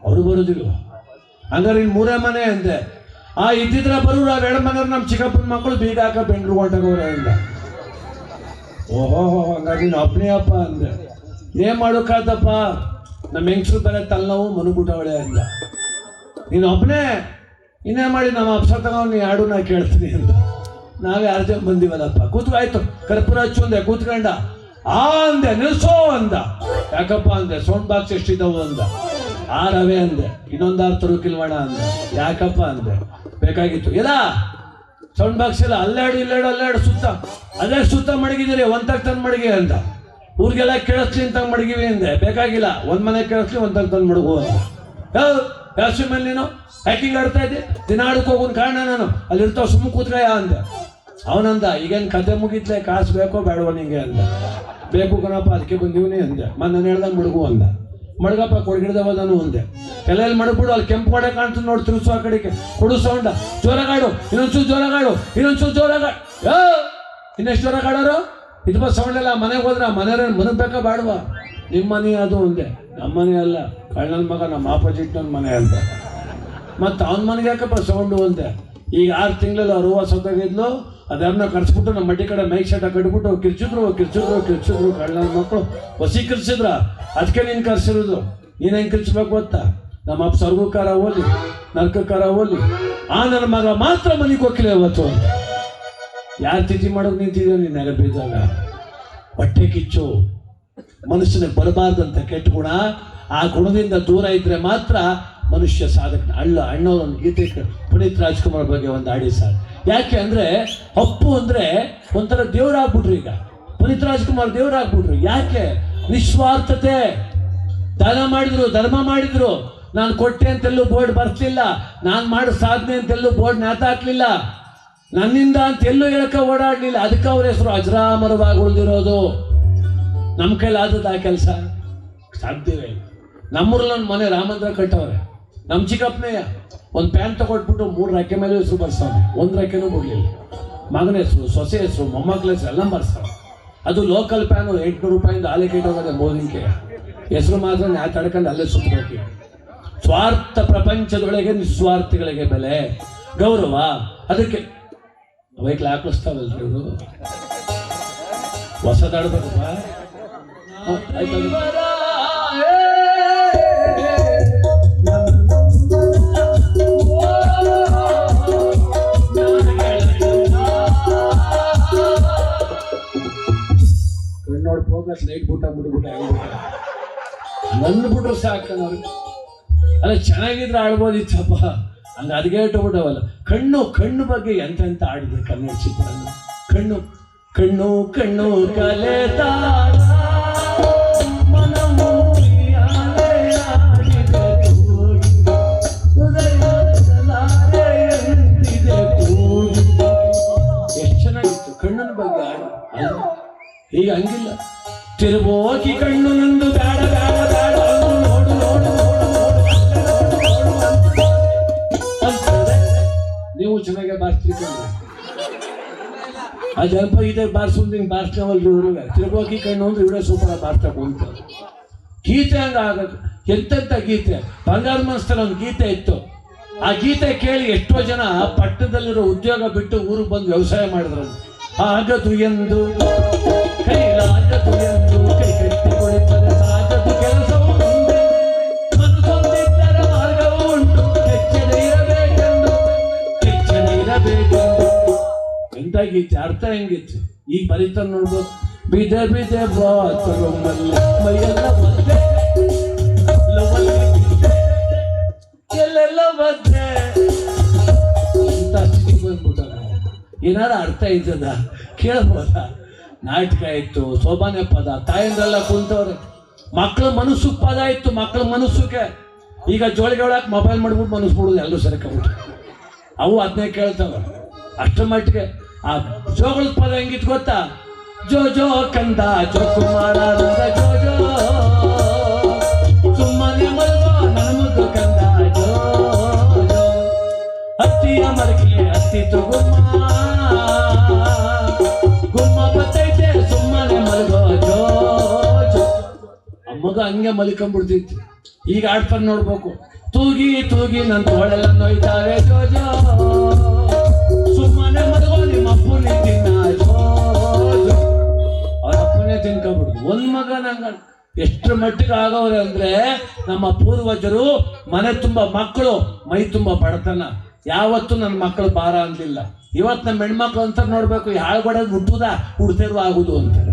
ಅವರು ಬರೋದಿಲ್ಲ ಹಂಗಾರೆ ಇನ್ನು 3 ಮನೆ ಅಂದೆ. ಇದ್ದಿದ್ರೆ ಬರೋರು ಆ 2 ಮನೆಯವ್ರು ನಮ್ಮ ಚಿಕ್ಕಪ್ಪನ ಮಕ್ಕಳು ಬೀಗ ಹಾಕ ಬೆಂಗ್ಳೂರು ಹೊಂಟೋಗವ್ರೆ ಅಂದ. ಓಹೋ, ಹಂಗಾಗಿ ನೀನು ಒಬ್ಬನೇ ಅಪ್ಪ ಅಂದೆ. ಏನ್ ಮಾಡೋಕ್ಕಾದಪ್ಪ, ನಮ್ಮ ಹೆಂಗಸರು ಬೇರೆ ತಲೆನೋವು ಮನುಗುಟ್ಟವಳೆ ಅಂದ. ನೀನು ಒಬ್ಬನೇ, ಇನ್ನೇ ಮಾಡಿ ನಮ್ಮ ಅಪ್ಸರ್ ತಗೊಂಡು ಹಾಡು ನಾ ಕೇಳ್ತೀನಿ ಅಂತ. ನಾವೇ 6 ಜನ ಬಂದಿವಲ್ಲಪ್ಪ. ಕೂತ್ಕಾಯ್ತು, ಕರ್ಪೂರ ಹಚ್ಚು ಅಂದೆ. ಕೂತ್ಕೊಂಡ. ಅಂದೆ, ನಿಲ್ಸೋ ಅಂದ. ಯಾಕಪ್ಪ ಅಂದೆ. ಸೌಂಡ್ ಬಾಕ್ಸ್ ಎಷ್ಟಿದ್ದಾವು ಅಂದ. 6 ಅವೇ ಅಂದೆ. ಇನ್ನೊಂದು 6 ತರುಕಿಲ್ವಣ ಅಂದೆ. ಯಾಕಪ್ಪ ಅಂದೆ. ಬೇಕಾಗಿತ್ತು. ಇಲ್ಲ ಸೌಂಡ್ ಬಾಕ್ಸ್ ಇಲ್ಲ, ಅಲ್ಲಾಡು ಇಲ್ಲಾಡು ಅಲ್ಲಾಡು ಸುತ್ತ, ಅದೇ ಸುತ್ತ ಮಡಗಿದ್ದೀರಿ, ಒಂತಾಗ ತಂದು ಮಡಗಿ ಅಂದ. ಊರಿಗೆಲ್ಲ ಕೇಳಿಸ್ಲಿ ಅಂತ ಮಡಗಿವಿ ಅಂದೆ. ಬೇಕಾಗಿಲ್ಲ, 1 ಮನೆ ಕೇಳಿಸ್ಲಿ, ಒಂತಾಗ ತಂದು ಮಡಗು ಅಂದ. ಯಾವ ಮೇಲೆ ನೀನು ಹ್ಯಾಕಿಂಗ್ ಆಡ್ತಾ ಇದ್ದೆ, ದಿನ ಆಡಕ್ಕೆ ಹೋಗೋನ್ ಕಾರಣ ನಾನು ಅಲ್ಲಿರ್ತಾವ, ಸುಮ್ಮ ಕೂತ್ಕಾಯ ಅಂದೆ. ಅವನಂದ, ಈಗೇನು ಕತೆ ಮುಗಿತ್ಲೆ, ಕಾಸು ಬೇಕೋ ಬೇಡವ ನಿಂಗೆ ಅಂದ. ಬೇಕು ಕಣಪ್ಪ, ಅದಕ್ಕೆ ಬಂದಿವನಿ ಅಂದೆ. ನಾನು ಹೇಳ್ದಂಗೆ ಮಡಗು ಅಂದ. ಮಡಗಪ್ಪ, ಕೊಡಗಿಡ್ದವದನು ಅಂದೆ. ಎಲ್ಲೆಲ್ಲಿ ಮಡಗ್ಬಿಡು, ಅಲ್ಲಿ ಕೆಂಪು ಕೊಡೆ ಕಾಣ್ತದೆ ನೋಡಿ, ತಿರುಸು ಆ ಕಡೆಗೆ. ಕೊಡು ಸೌಂಡ, ಜೋರಾಗಾಡು, ಇನ್ನೊಂಚೂರು ಜೋರಾಗಾಡು, ಇನ್ನೊಂಚೂರು ಜೋರಾಗಾಡು. ಇನ್ನೆಷ್ಟು ಜೋರಾಗಾಡೋರು? ಇದು ಬಸ್ ಸೌಂಡ್ ಎಲ್ಲ. ಮನೆಗೆ ಹೋದ್ರೆ ಮನೆಯವ್ರೇನು ಮನಗ್ ಬೇಕಾ ಬೇಡವಾ? ನಿಮ್ಮ ಮನೆ ಅದು ಅಂದೆ. ನಮ್ಮ ಮನೆ ಅಲ್ಲ, ಕಳ್ಳನ ಮಗ, ನಮ್ಮ ಆಪೋಸಿಟ್ ನನ್ನ ಮನೆ ಅಂತ. ಮತ್ತು ಅವನ ಮನೆಗೆ ಯಾಕಪ್ಪ ಸೌಂಡು ಅಂದೆ. ಈಗ 6 ತಿಂಗಳಲ್ಲಿ ಅವ್ರು ಹೂವು ಸೊತ್ತಾಗಿದ್ಲು, ಅದನ್ನ ಕರ್ಸ್ಬಿಟ್ಟು ನಮ್ಮ ಮಡ್ಡಿ ಕಡೆ ಮೈಕ್ ಶೆಟ್ ಕಟ್ಬಿಟ್ಟು ಕಿರ್ಚಿದ್ರು ಕಳ್ಳನ ಮಕ್ಕಳು ವಸೀಕರಿಸಿದ್ರ. ಅದಕ್ಕೆ ನೀನು ಕರ್ಸಿರೋದು. ನೀನು ಹೆಂಗೆ ಕಿರ್ಚ್ಬೇಕು ಗೊತ್ತಾ? ನಮ್ಮ ಅಪ್ಪ ಸ್ವರ್ಗಕಾರ ಹೋಲಿ, ನರ್ಕಕಾರ ಹೋಲಿ, ನನ್ನ ಮಗ ಮಾತ್ರ ಮನೆಗೆ ಹೋಗಿಲ್ಲ ಇವತ್ತು ಅಂತ. ಯಾರು ತಿಥಿ ಮಾಡೋಕೆ ನಿಂತಿದ್ಯೋ ನೀನು ನೆಲ ಬೀದಾಗ. ಹೊಟ್ಟೆ ಕಿಚ್ಚು, ಮನುಷ್ಯನಿಗೆ ಬರಬಾರ್ದಂತ ಕೆಟ್ಟ ಗುಣ. ಆ ಗುಣದಿಂದ ದೂರ ಇದ್ರೆ ಮಾತ್ರ ಮನುಷ್ಯ ಸಾಧಕ. ಅಣ್ಣವರೊಂದು ಗೀತೆ ಪುನೀತ್ ರಾಜ್ಕುಮಾರ್ ಬಗ್ಗೆ ಒಂದು ಹಾಡಿ ಸರ್. ಯಾಕೆ ಅಂದರೆ ಅಪ್ಪು ಅಂದರೆ ಒಂಥರ ದೇವರಾಗ್ಬಿಟ್ರು. ಈಗ ಪುನೀತ್ ರಾಜ್ಕುಮಾರ್ ದೇವರಾಗ್ಬಿಟ್ರು. ಯಾಕೆ? ನಿಸ್ವಾರ್ಥತೆ. ದಾನ ಮಾಡಿದ್ರು, ಧರ್ಮ ಮಾಡಿದ್ರು. ನಾನು ಕೊಟ್ಟೆ ಅಂತೆಲ್ಲೂ ಬೋರ್ಡ್ ಬರ್ತಿಲ್ಲ, ನಾನು ಮಾಡೋ ಸಾಧನೆ ಅಂತೆಲ್ಲೂ ಬೋರ್ಡ್ ನೇತಾಕ್ಲಿಲ್ಲ, ನನ್ನಿಂದ ಅಂತೆಲ್ಲೂ ಹೇಳಕ್ಕೆ ಓಡಾಡಲಿಲ್ಲ. ಅದಕ್ಕೆ ಅವ್ರ ಹೆಸರು ಅಜರಾಮರವಾಗಿ ಉಳಿದಿರೋದು. ನಮ್ಮ ಕೈಲಾದದ್ದು ಆ ಕೆಲಸ ಸಾಧ್ಯವೇ ಇಲ್ಲ. ನಮ್ಮೂರಲ್ಲಿ ಒಂದು ಮನೆ ರಾಮಂದ್ರ ಕಟ್ಟವ್ರೆ. ನಮ್ಮ ಚಿಕ್ಕಪ್ಪನೇ ಒಂದು ಪ್ಯಾನ್ ತಗೊಟ್ಬಿಟ್ಟು 3 ರೆಕ್ಕೆ ಮೇಲೆ ಹೆಸರು ಬರ್ಸವ್ನೆ. 1 ರೆಕ್ಕೆನೂ ಬಿಡಲಿಲ್ಲ. ಮಗನ ಹೆಸರು, ಸೊಸೆ ಹೆಸರು, ಮೊಮ್ಮಕ್ಕಳ ಹೆಸರು ಎಲ್ಲ ಬರ್ಸವ. ಅದು ಲೋಕಲ್ ಪ್ಯಾನು 800 ರೂಪಾಯಿಂದ ಆಲೆ ಕೆಟ್ಟೋಗದೆ ಮೋದಿಗೆ. ಹೆಸರು ಮಾತ್ರ ನ್ಯಾಯ ತಡ್ಕೊಂಡು ಅಲ್ಲೇ ಸುತ್ತಬೇಕು. ಸ್ವಾರ್ಥ ಪ್ರಪಂಚದೊಳಗೆ ನಿಸ್ವಾರ್ಥಿಗಳಿಗೆ ಬೆಲೆ, ಗೌರವ. ಅದಕ್ಕೆ ವೈಕ್ಲ ಹಾಕಿಸ್ತಾವಲ್ರಿ ಇವರು. ಹೊಸದಾಡ್ಬೇಕಪ್ಪ. ನೋಡಿ ಫೋಕಸ್ ಲೈಟ್ ಬಿಟ್ಟ ನನ್ನ ಬಿಟ್ರು ಸಾಕನವ್ರಿಗೆ. ಅಲ್ಲ ಚೆನ್ನಾಗಿದ್ರೆ ಆಡ್ಬೋದಿತ್ತಪ್ಪ, ಹಂಗೆ ಅದಕ್ಕೆ ಇಟ್ಟುಬಿಟ್ಟವಲ್ಲ. ಕಣ್ಣು ಬಗ್ಗೆ ಎಂತೆಂತ ಆಡಿದೆ ಕನ್ನಡ ಚಿತ್ರ. ಕಣ್ಣು ಕಣ್ಣು ಕಣ್ಣು ಕಲೆತಾರ ಎಷ್ಟು ಚೆನ್ನಾಗಿತ್ತು ಕಣ್ಣನ ಬಗ್ಗೆ ಆಡ. ಈಗ ಹಂಗಿಲ್ಲ. ತಿರುಬೋಕಿ ಕಣ್ಣು ನಂದು ಬೇಡ ಬೇಡ ಬೇಡ ನೋಡು ನೋಡು ಅಂತಂದ್ರೆ ನೀವು ಚೆನ್ನಾಗೆ ಬಾರಿಸ್ತೀರಿ. ಆ ಜಲ್ಪ ಇದೆ ಬಾರಿಸೋದು ಹಿಂಗೆ ಬಾರಿಸ್ತಾವಲ್ರಿ ಇವ್ರಿಗೆ. ತಿರುಬೋಕಿ ಕಣ್ಣು ಅಂದ್ರೆ ಇವರೇ ಸೂಪರ್ ಬಾರಿಸ್ತಾ ಕುಂತ. ಗೀತೆ ಹಂಗ ಆಗದು. ಎಂತೆಂಥ ಗೀತೆ. ಬಂಗಾರ ಮನಸ್ಸಲ್ಲಿ ಒಂದು ಗೀತೆ ಇತ್ತು. ಆ ಗೀತೆ ಕೇಳಿ ಎಷ್ಟೋ ಜನ ಪಟ್ಟಣದಲ್ಲಿರೋ ಉದ್ಯೋಗ ಬಿಟ್ಟು ಊರಿಗೆ ಬಂದು ವ್ಯವಸಾಯ ಮಾಡಿದ್ರು. ಆಗದು ಎಂದು ಕೈಲಾಗದು ಎಂದು ಕೈ ಕಟ್ಟಿ ಕುಳಿತರೆ ಸಾಗದು ಕೆಲಸವು ಮುಂದೆ ಮನಸ್ಸೊಂದಿದ್ದರೆ ಮಾರ್ಗವೂ ಉಂಟು ಎಚ್ಚರ ಇರಬೇಕೆಂದು ಎಂತ ಗೀತೆ, ಅರ್ಥ ಹೆಂಗಿತ್ತು ಈಗ ಬರೀತಾನೆ ನೋಡ್ಬೋದು. ಬಿದೆ ಬಿದೆ ಬಾತ್ರೂಮಲ್ಲಿ ಮೈಯೆಲ್ಲ ಬಂದೆ ಎಲ್ಲೆಲ್ಲ ಬಂದೆ ಇಂಥ ಸ್ಥಿತಿಗೆ ಬಂದ್ಬಿಟ್ಟ. ಏನಾರ ಅರ್ಥ ಇದ್ದದ ಕೇಳ್ಬೋದ? ನಾಟಕ ಇತ್ತು, ಸೋಬಾನೆ ಪದ, ತಾಯಂದ್ರೆಲ್ಲ ಕುಂತವ್ರೆ. ಮಕ್ಕಳ ಮನಸ್ಸು ಪದ ಇತ್ತು, ಮಕ್ಕಳ ಮನಸ್ಸುಗೆ. ಈಗ ಜೋಳಿಗೆ ಒಳಗೆ ಮೊಬೈಲ್ ಮಾಡ್ಬಿಟ್ಟು ಮನಸ್ಬಿಡುದು ಎಲ್ಲರೂ ಸರಿಕೊಂಡ್ಬಿಟ್ಟು ಅವು ಅದನ್ನೇ ಕೇಳ್ತಾವ. ಅಷ್ಟರ ಮಟ್ಟಿಗೆ ಆ ಜೋಗಳದ ಪದ ಹೆಂಗಿತ್ತು ಗೊತ್ತಾ? ಜೋ ಜೋ ಕಂದ ಜೋ ಕುಮಾರ ಜೋ ಜೋ ಸುಮ್ಮನೆ ಮಲ್ಗೋ ನಮಗೂ ಕಂದ ಜೋ ಜೋ ಹತ್ತಿಯ ಮರಕ್ಕೆ ಹತ್ತಿತ್ತು ಗುಮ್ಮ ಗುಮ್ಮ ಬತ್ತೈತೆ ಸುಮ್ಮನೆ ಮಲ್ಗೋ ಜೋ ಜೋ. ಅಮ್ಮಗ ಹಂಗೆ ಮಲ್ಕೊಂಡ್ಬಿಡ್ತಿತ್ತು. ಈಗ ಆಡ್ತಾರೆ ನೋಡ್ಬೇಕು. ತೂಗಿ ತೂಗಿ ನನ್ನ ತೋಳೆಲ್ಲ ನೋಯ್ತಾರೆ ಜೋ ಜೋ ಸುಮ್ಮನೆ ಮಲ್ಗೋ ನಿಮ್ಮ ಅಪ್ಪನೇ ತಿನ್ನ ಜೋ ಜೋ. ಅವ್ರ ಅಪ್ಪನೇ ತಿನ್ಕೊಂಡ್ಬಿಡುದು. ಒಂದ್ ಮಗ ನಂಗ ಎಷ್ಟರ ಮಟ್ಟಿಗೆ ಆಗವ್ರೆ ಅಂದ್ರೆ ನಮ್ಮ ಪೂರ್ವಜರು ಮನೆ ತುಂಬಾ ಮಕ್ಕಳು, ಮೈ ತುಂಬಾ ಬಡತನ. ಯಾವತ್ತೂ ನನ್ನ ಮಕ್ಕಳು ಭಾರ ಅಂದಿಲ್ಲ. ಇವತ್ತು ನಮ್ಮ ಹೆಣ್ಮಕ್ಳು ಅಂತ ನೋಡ್ಬೇಕು, ಯಾಳ್ಗೊಡೋದು ಹುಟ್ಟುದ ಹುಡ್ತೇರು ಆಗುದು ಅಂತಾರೆ.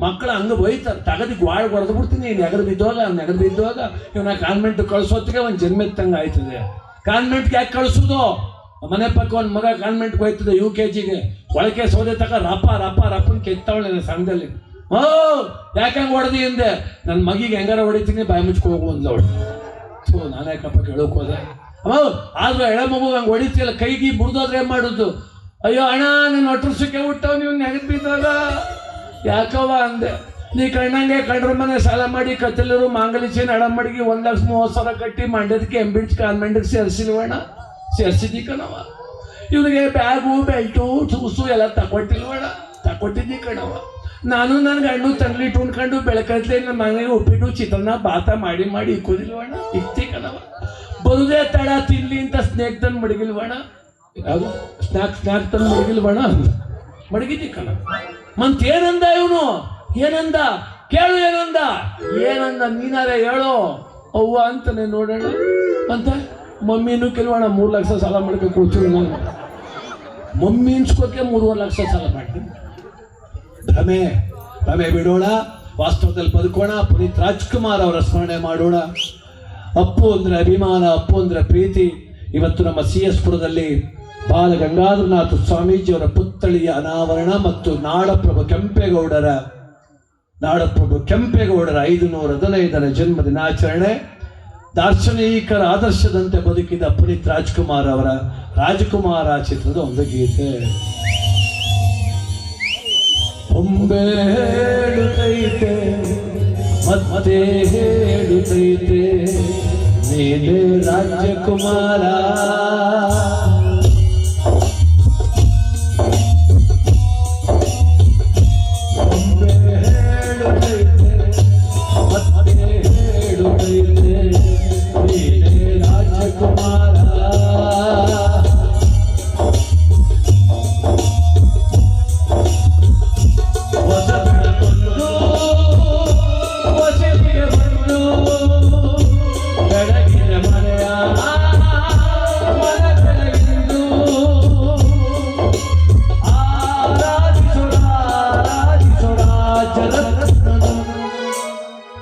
ಮಕ್ಕಳು ಹಂಗೆ ಬೈತಾರೆ, ತಗದಿ ಗ್ವಾಳ್ ಹೊಡೆದು ಬಿಡ್ತೀನಿ, ನೆಗದು ಬಿದ್ದೋಗ ಇವನ ಕಾನ್ವೆಂಟ್ ಕಳ್ಸೋತ್ತಿಗೆ ಒಂದು ಜನ್ಮೆತ್ತಂಗೆ ಆಯ್ತದೆ. ಕಾನ್ವೆಂಟ್ಗೆ ಯಾಕೆ ಕಳ್ಸೋದು? ಮನೆ ಪಕ್ಕ ಒಂದು ಮಗ ಕಾನ್ವೆಂಟ್ಗೆ ಹೋಯ್ತದೆ UKG ಒಳಕೆ ಸೌದೆ ತಕ ರಪ್ಪನ್ ಕೆತ್ತವಳೆ ಸಂಘದಲ್ಲಿ. ಯಾಕಂಗೆ ಹೊಡೆದಿ ಹಿಂದೆ ನನ್ನ ಮಗಿಗೆ ಹೆಂಗಾರ ಹೊಡಿತೀನಿ, ಬಾಯಿ ಮುಚ್ಕೊ ಹೋಗು ಅಂದ್ಲ ಅವಳು. ನಾನು ಯಾಕಪ್ಪ ಕೇಳೋಕೆ ಹೋದೆ. ಆದ್ರೂ ಎಳೆ ಮಗು ಹಂಗೆ ಹೊಡಿತಿಯಲ್ಲ, ಕೈಗಿ ಮುರಿದೋದ್ರೆ ಏನ್ ಮಾಡುದು? ಅಯ್ಯೋ ಅಣ್ಣ ನನ್ನ ಒಟ್ಟರ್ಸಕ್ಕೆ ಹುಟ್ಟವ್ ನೀವು ನೆಗದ್ ಬಿದ್ದಾಗ ಯಾಕವ್ವ ಅಂದೆ. ನೀ ಕಣ್ಣಂಗೆ ಕಂಡ್ರ ಮನೆ ಸಾಲ ಮಾಡಿ ಕತ್ತಲರು ಮಾಂಗಲಿಸಿ ನಡಮಡಿಗೆ 1,30,000 ಕಟ್ಟಿ ಮಂಡ್ಯದಕ್ಕೆ ಎಂಬಿಡ್ಸ್ ಕಾನ್ವೆಂಟ್ಗೆ ಸೇರಿಸಿದಿ ಕಣವ. ಇವನಿಗೆ ಬ್ಯಾಗು ಬೆಲ್ಟು ಸೂಸು ಎಲ್ಲ ತಕೊಟ್ಟಿದ್ದಿ ಕಣವ. ನಾನು ನನ್ನ ಗಂಡು ತಂಗ್ಲಿಟ್ಟು ಉಣ್ಕೊಂಡು ಬೆಳಕತ್ಲೆ ನನ್ನ ಮನೆಗೆ ಉಪ್ಪಿಟ್ಟು ಚಿತ್ರಾನ್ನ ಬಾತ ಮಾಡಿ ಇಕ್ಕೋದಿಲ್ವಣ, ಇಕ್ತಿ ಕಣವ. ಬರುದೇ ತಡ ತಿನ್ಲಿ ಅಂತ ಸ್ನೇಕ್ ತಂದು ಮಡಗಿಲ್ವಣ, ಯಾವುದು ಸ್ನಾಕ್ ತಂದು ಮಡಗಿಲ್ವಣ, ಮಡಗಿದ್ದಿ ಕಣ. ಮಂತೇನಂದ ಇವನು? ಏನಂದ ಕೇಳು? ಏನಂದ ನೀನಾರೇ ಹೇಳೋ ಅವ್ವ ಅಂತಾನೆ ನೋಡೋಣ ಅಂತ. ಮಮ್ಮಿನೂ ಕೆಲವಣ 3 ಲಕ್ಷ ಸಾಲ ಮಾಡ್ಕೊಂಡು ಕೊಡ್ತೀವಿ. ನಾನು ಮಮ್ಮಿ ಇನ್ಸ್ಕೋಕೆ 3.5 ಲಕ್ಷ ಸಾಲ ಮಾಡ್ತೀನಿ. ಭ್ರಮೆ ಬಿಡೋಣ, ವಾಸ್ತವದಲ್ಲಿ ಬದುಕೋಣ. ಪುನೀತ್ ರಾಜ್ಕುಮಾರ್ ಅವರ ಸ್ಮರಣೆ ಮಾಡೋಣ. ಅಪ್ಪು ಅಂದ್ರೆ ಅಭಿಮಾನ, ಅಪ್ಪು ಅಂದ್ರೆ ಪ್ರೀತಿ. ಇವತ್ತು ನಮ್ಮ CS ಪುರದಲ್ಲಿ ಬಾಲ ಗಂಗಾಧರನಾಥ ಸ್ವಾಮೀಜಿಯವರ ಪುತ್ಥಳಿಯ ಅನಾವರಣ ಮತ್ತು ನಾಡಪ್ರಭು ಕೆಂಪೇಗೌಡರ 515ನೇ ಜನ್ಮ ದಿನಾಚರಣೆ. ದಾರ್ಶನಿಕರ ಆದರ್ಶದಂತೆ ಬದುಕಿದ ಪುನೀತ್ ರಾಜ್ಕುಮಾರ್ ಅವರ ರಾಜಕುಮಾರ ಚಿತ್ರದ ಒಂದು ಗೀತೆ. ಬೊಂಬೆ ಹೇಳುತ್ತೈತೆ ಮತ್ತೆ ಹೇಳುತ್ತೈತೆ ನೀನೇ ರಾಜಕುಮಾರ, ಬೊಂಬೆ ಹೇಳುತ್ತೈತೆ ಮತ್ತೆ ಹೇಳುತ್ತೈತೆ ನೀನೇ ರಾಜಕುಮಾರ.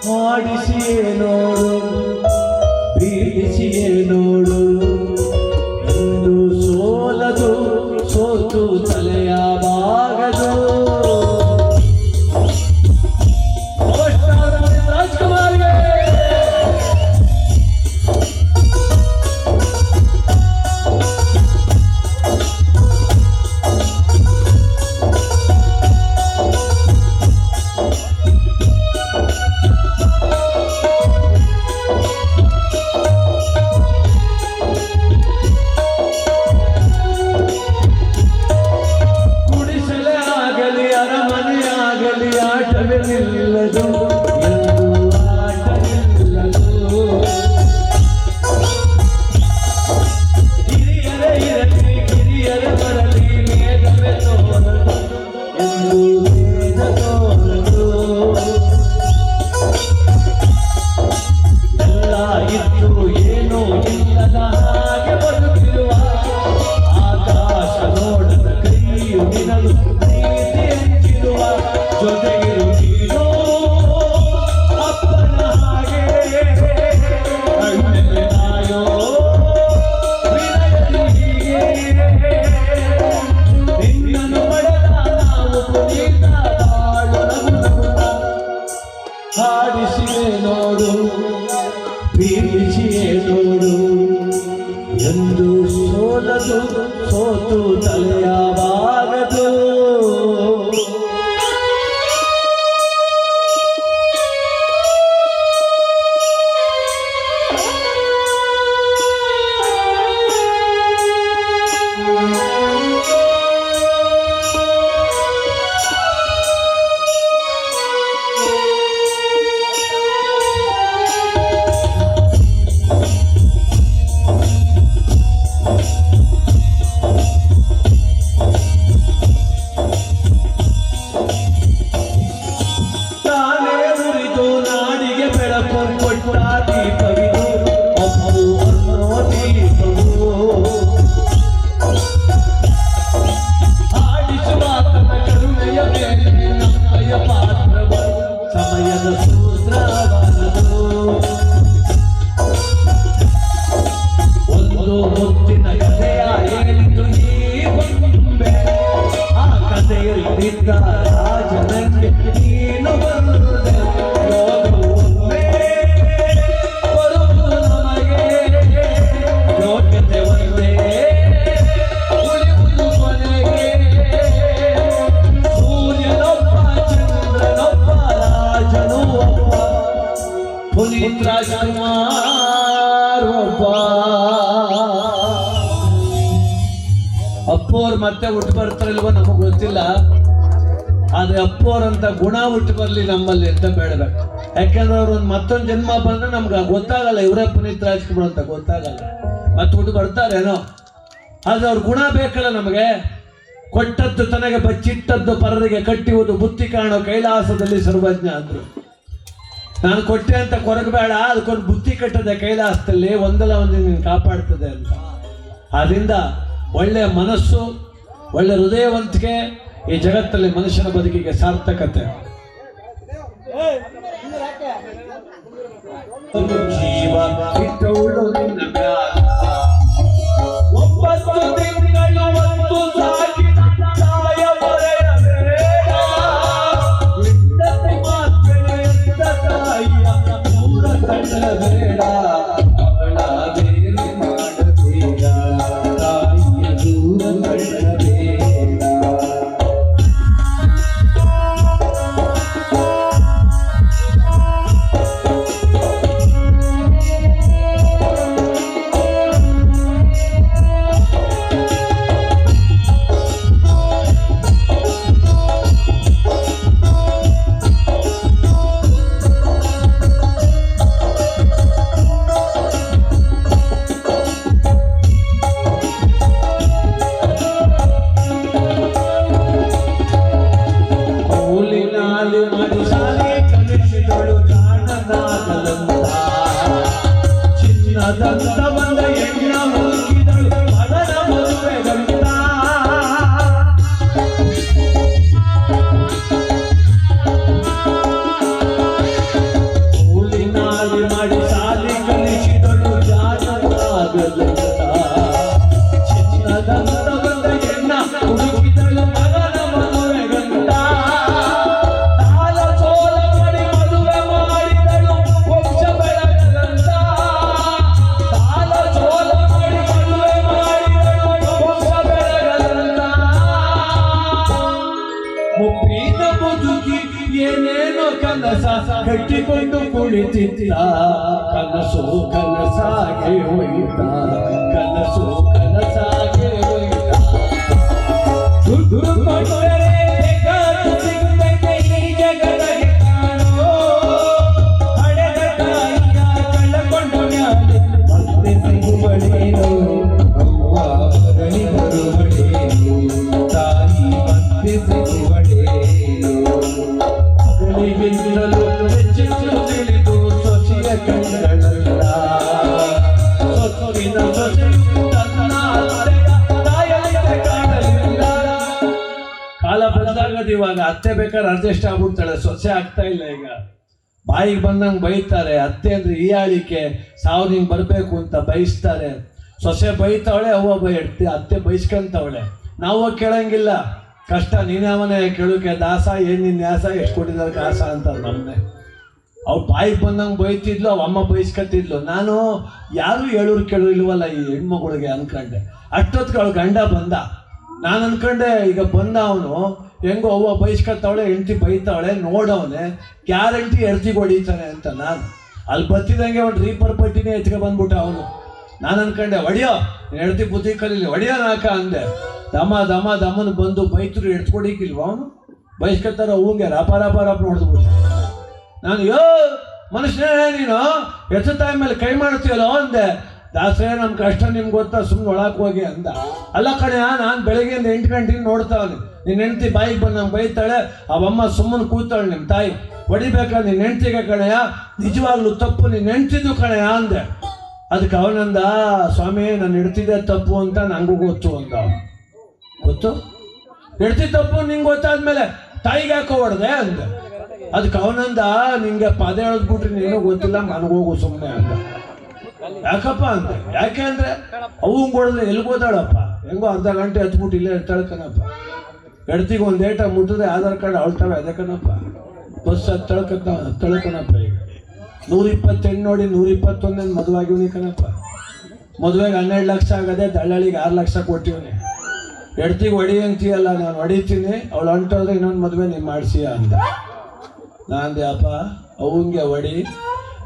ಮಾಡಿಸಿಯೇ ನೋಡು, ಬೀಳಿಸಿಯೇ ನೋಡು, ಎಂದು ಸೋಲದು, ಸೋತು ತಲೆಯ ಬಾಗದು. ರಾಜ್ಕುಮಾರ್ಗೆ ಪ್ರೀತಿಸಿಯೇ ನೋಡು ಎಂದು ಸೋಲದು ಸೋತು ತಲೆಯ ಬಾಗದು ಅಪ್ಪೋರ್ ಮತ್ತೆ ಹುಟ್ಟು ಬರ್ತಾರಲ್ವ ನಮಗ್ ಗೊತ್ತಿಲ್ಲ, ಆದ್ರೆ ಅಪ್ಪೋರಂತ ಗುಣ ಹುಟ್ಟು ಬರ್ಲಿ ನಮ್ಮಲ್ಲಿ ಅಂತ ಬೇಡಬೇಕು. ಯಾಕಂದ್ರೆ ಅವ್ರು ಮತ್ತೊಂದು ಜನ್ಮ ಬಂದ್ರೆ ನಮ್ಗೆ ಗೊತ್ತಾಗಲ್ಲ, ಇವರೇ ಪುನೀತ್ ರಾಜ್ಕುಮಾರ್ ಅಂತ ಗೊತ್ತಾಗಲ್ಲ, ಮತ್ತೆ ಹುಟ್ಟು ಬರ್ತಾರೇನೋ. ಆದ್ರೆ ಅವ್ರ ಗುಣ ಬೇಕಲ್ಲ ನಮಗೆ. ಕೊಟ್ಟದ್ದು ತನಗೆ ಬಚ್ಚಿಟ್ಟದ್ದು ಪರರಿಗೆ ಕಟ್ಟಿಯುವುದು ಬುತ್ತಿ ಕಾಣೋ ಕೈಲಾಸದಲ್ಲಿ ಸರ್ವಜ್ಞ ಅಂದ್ರು. ನಾನು ಕೊಟ್ಟೆ ಅಂತ ಕೊರಗಬೇಡ, ಅದಕ್ಕೊಂದು ಬುತ್ತಿ ಕಟ್ಟದೆ ಕೈಲಾಸದಲ್ಲಿ, ಒಂದಲ್ಲ ಒಂದಿನ ನೀನು ಕಾಪಾಡ್ತದೆ ಅಂತ. ಆದ್ರಿಂದ ಒಳ್ಳೆಯ ಮನಸ್ಸು, ಒಳ್ಳೆ ಹೃದಯವಂತಿಕೆ ಈ ಜಗತ್ತಲ್ಲಿ ಮನುಷ್ಯನ ಬದುಕಿಗೆ ಸಾರ್ಥಕತೆ. ಜೀವ ಇಟ್ಟವಳು ನಿನ್ನ ಮ್ಯಾಲ, ಒಪ್ಪತ್ತು ತಿಂಗಳು ಒಂದು ಸಾಕಿದ ತಾಯ ಬರೆಯಬೇಡ, ಇದ್ದತೆ ಮಾತ್ರ ಇದ್ದ ತಾಯಿಯ ದೂರ ತಳ್ಳಬೇಡ, ಅವಳ ಬೇರೆ ಮಾಡಬೇಡ, ತಾಯಿಯ ದೂರ ತಳ್ಳಬೇಡ. ಕಟ್ಟಿಕೊಂಡು ಕುಳಿತಿದ್ದ ಕನಸು ಕನಸಾಗೆ ಹೋಯಿತ, ಕನಸು ಕನಸಾಗೆ ಹೋಯಿತ. ದುಡ್ಡು ಕೊಟ್ಟರೆ ಸಿಗುತ್ತದೆ ಈ ಜಗತ್ತಿಗೆ ಕಾಣೋ, ಹಡೆದ ತಾಯಿಯ ಕಳಕೊಂಡು ಮತ್ತೆ ಸಿಗುವಳೇನು, ಅವ್ವ ಮಗನಿ ಬರುವಳೇನು, ತಾಯಿ ಮತ್ತೆ ಸಿಗುವಳೇನು. ಮಗಳಿಗಿಂತಲೂ ಹೆಚ್ಚೆಚ್ಚು ತಿಳಿದು ಸೊಸೆಯ ಕಂಡಳಲ್ಲ, ಸೊಸೆಯ ಸೊಸೆಯು ತನ್ನ ತಾಯಿಯ ಕಾಣಲಿಲ್ಲ. ಕಾಲ ಬದಲಾಗದು, ಇವಾಗ ಅತ್ತೆ ಬೇಕಾದ್ರೆ ಅಡ್ಜಸ್ಟ್ ಆಗ್ಬಿಡ್ತಾಳೆ, ಸೊಸೆ ಆಗ್ತಾ ಇಲ್ಲ. ಈಗ ಬಾಯಿಗೆ ಬಂದಂಗೆ ಬೈತಾರೆ. ಅತ್ತೆ ಅಂದ್ರೆ ಈ ಆಳಿಕೆ ಸಾವು ನಿಂಗೆ ಬರಬೇಕು ಅಂತ ಬಯಸ್ತಾರೆ. ಸೊಸೆ ಬೈತಾವಳೆ, ಅವ್ವ ಬೈಡ್ತಿ, ಅತ್ತೆ ಬೈಸ್ಕೊಂತವಳೆ. ನಾವು ಕೇಳಂಗಿಲ್ಲ, ಕಷ್ಟ ನೀನೇ ಅವನೇ ಕೇಳೋಕೆ ದಾಸ, ಏನ್ ನಿನ್ನ ನ್ಯಾಸ, ಎಷ್ಟು ಕೊಟ್ಟಿದ್ದಾರೆ ಕಾಸ ಅಂತಾರೆ ನಮ್ಮನೆ. ಅವ್ಳು ಬಾಯಿಗೆ ಬಂದಂಗೆ ಬೈತಿದ್ಲು, ಅವ ಅಮ್ಮ ಬೈಸ್ಕೊತಿದ್ಲು. ನಾನು ಯಾರು ಹೇಳೋರು ಕೇಳೋರು ಇಲ್ವಲ್ಲ ಈ ಹೆಣ್ಮಗಳಿಗೆ ಅನ್ಕೊಂಡೆ. ಅಷ್ಟೊತ್ತಿಗೆ ಅವಳು ಗಂಡ ಬಂದ. ನಾನು ಅನ್ಕೊಂಡೆ ಈಗ ಬಂದ ಅವನು ಹೆಂಗೋ ಅವ್ವ ಬೈಸ್ಕೊತಾವಳೆ, ಹೆಂಡತಿ ಬೈತಾವಳೆ, ನೋಡವನೆ ಗ್ಯಾರಂಟಿ ಎರ್ಜಿಗೆ ಹೊಡಿತಾನೆ ಅಂತ. ನಾನು ಅಲ್ಲಿ ಬತ್ತಿದಂಗೆ ಒಂದು ರೀಪರ್ ಪಟ್ಟಿನೇ ಎತ್ಕೊ ಬಂದ್ಬಿಟ್ಟ ಅವನು. ನಾನು ಅನ್ಕೊಂಡೆ ಹೊಡಿಯೋ ಹೆಂಡತಿ ಬುದ್ಧಿ ಕಲೀಲಿ, ಹೊಡಿಯೋ ನಾಕ ಅಂದೆ. ದಮನ ಬಂದು ಬೈತರು ಎಡ್ಸ್ಕೊಡಿಕಿಲ್ವ ಅವನು. ಬೈಸ್ಕೊತಾರ ಹೂಂಗೆ ರಾಪ ನೋಡಿದ್ಬಿಟ್ಟು ನಾನು ಮನುಷ್ಯನೇ ನೀನು ತಾಯಿ ಮೇಲೆ ಕೈ ಮಾಡ್ತೀಯಲ್ಲೋ ಅಂದೆ. ದಾಸರೇ ನಮ್ಮ ಕಷ್ಟ ನಿಮ್ಗೆ ಗೊತ್ತಾ, ಸುಮ್ಮನೆ ಒಳಕ್ಕೆ ಹೋಗಿ ಅಂದ. ಅಲ್ಲ ಕಣೆಯ, ನಾನು ಬೆಳಗ್ಗೆಯಿಂದ 8 ಗಂಟೆಗೆ ನೋಡ್ತಾವನೆ, ನಿನ್ನ ಹೆಂಡತಿ ಬಾಯಿಗೆ ಬಂದು ನಂಗೆ ಬೈತಾಳೆ, ಅವಮ್ಮ ಸುಮ್ಮನೆ ಕೂತಾಳೆ, ನಿಮ್ಮ ತಾಯಿ ಹೊಡಿಬೇಕಾದ್ರೆ ನಿನ್ನ ಹೆಂಡ್ತಿಗೆ ಕಣೆಯ, ನಿಜವಾಗ್ಲೂ ತಪ್ಪು ನಿನ್ನ ಹೆಂಡ್ತಿದ್ದು ಕಣೆಯ ಅಂದೆ. ಅದಕ್ಕೆ ಅವನಂದ, ಸ್ವಾಮಿ ನಾನು ಹಿಡ್ತಿದ್ದೆ ತಪ್ಪು ಅಂತ ನಂಗೂ ಗೊತ್ತು ಅಂದ. ಗೊತ್ತು ಹಿಡ್ತಿ ತಪ್ಪು ನಿಂಗೆ ಗೊತ್ತಾದ್ಮೇಲೆ ತಾಯಿಗೆ ಯಾಕೋ ಹೊಡೆದೆ ಅಂದ. ಅದಕ್ಕೆ ಅವನಂದ, ನಿಂಗೆ ಪದ ಹೇಳಿದ್ಬಿಟ್ರಿ ನೀನು ಗೊತ್ತಿಲ್ಲ, ಮನಗೋಗು ಸುಮ್ಮನೆ ಅಂದ. ಯಾಕಪ್ಪ ಅಂತ. ಯಾಕೆ ಅಂದ್ರೆ ಅವು ಹೊಡೆದ್ರೆ ಎಲ್ಲಿ ಹೋದಾಳಪ್ಪ, ಹೆಂಗೋ ಅರ್ಧ ಗಂಟೆ ಹತ್ಬಿಟ್ಟು ಇಲ್ಲೇ ಇರ್ತಾಳೆ ಕಣಪ್ಪ. ಹೆಡ್ತಿಗೆ ಒಂದು ಏಟ ಮುಟ್ಟಿದ್ರೆ ಆಧಾರ್ ಕಾರ್ಡ್ ಅವಳ್ತಾವೆ ಅದೇ ಕಣಪ್ಪ. ಬಸ್ ಹತ್ತಳ ಕಣಪ್ಪ. ಈಗ 120 ನೋಡಿ 121 ಮದುವಾಗಿವ್ನಿ ಕಣಪ್ಪ. ಮದುವೆಗೆ 12 ಲಕ್ಷ ಆಗದೆ, ದಳ್ಳಾಳಿಗೆ 6 ಲಕ್ಷ ಕೊಟ್ಟಿವ್ನಿ. ಹೆಡ್ತಿಗೆ ಹೊಡಿ ಅಂತೀಯಲ್ಲ, ನಾನು ಹೊಡಿತೀನಿ, ಅವಳು ಹೊಂಟೋದ್ರೆ ಇನ್ನೊಂದು ಮದುವೆ ನೀನು ಮಾಡಿಸಿಯ ಅಂದ. ನಾಂದೆ, ಅಪ್ಪ ಅವಂಗೆ ಹೊಡಿ,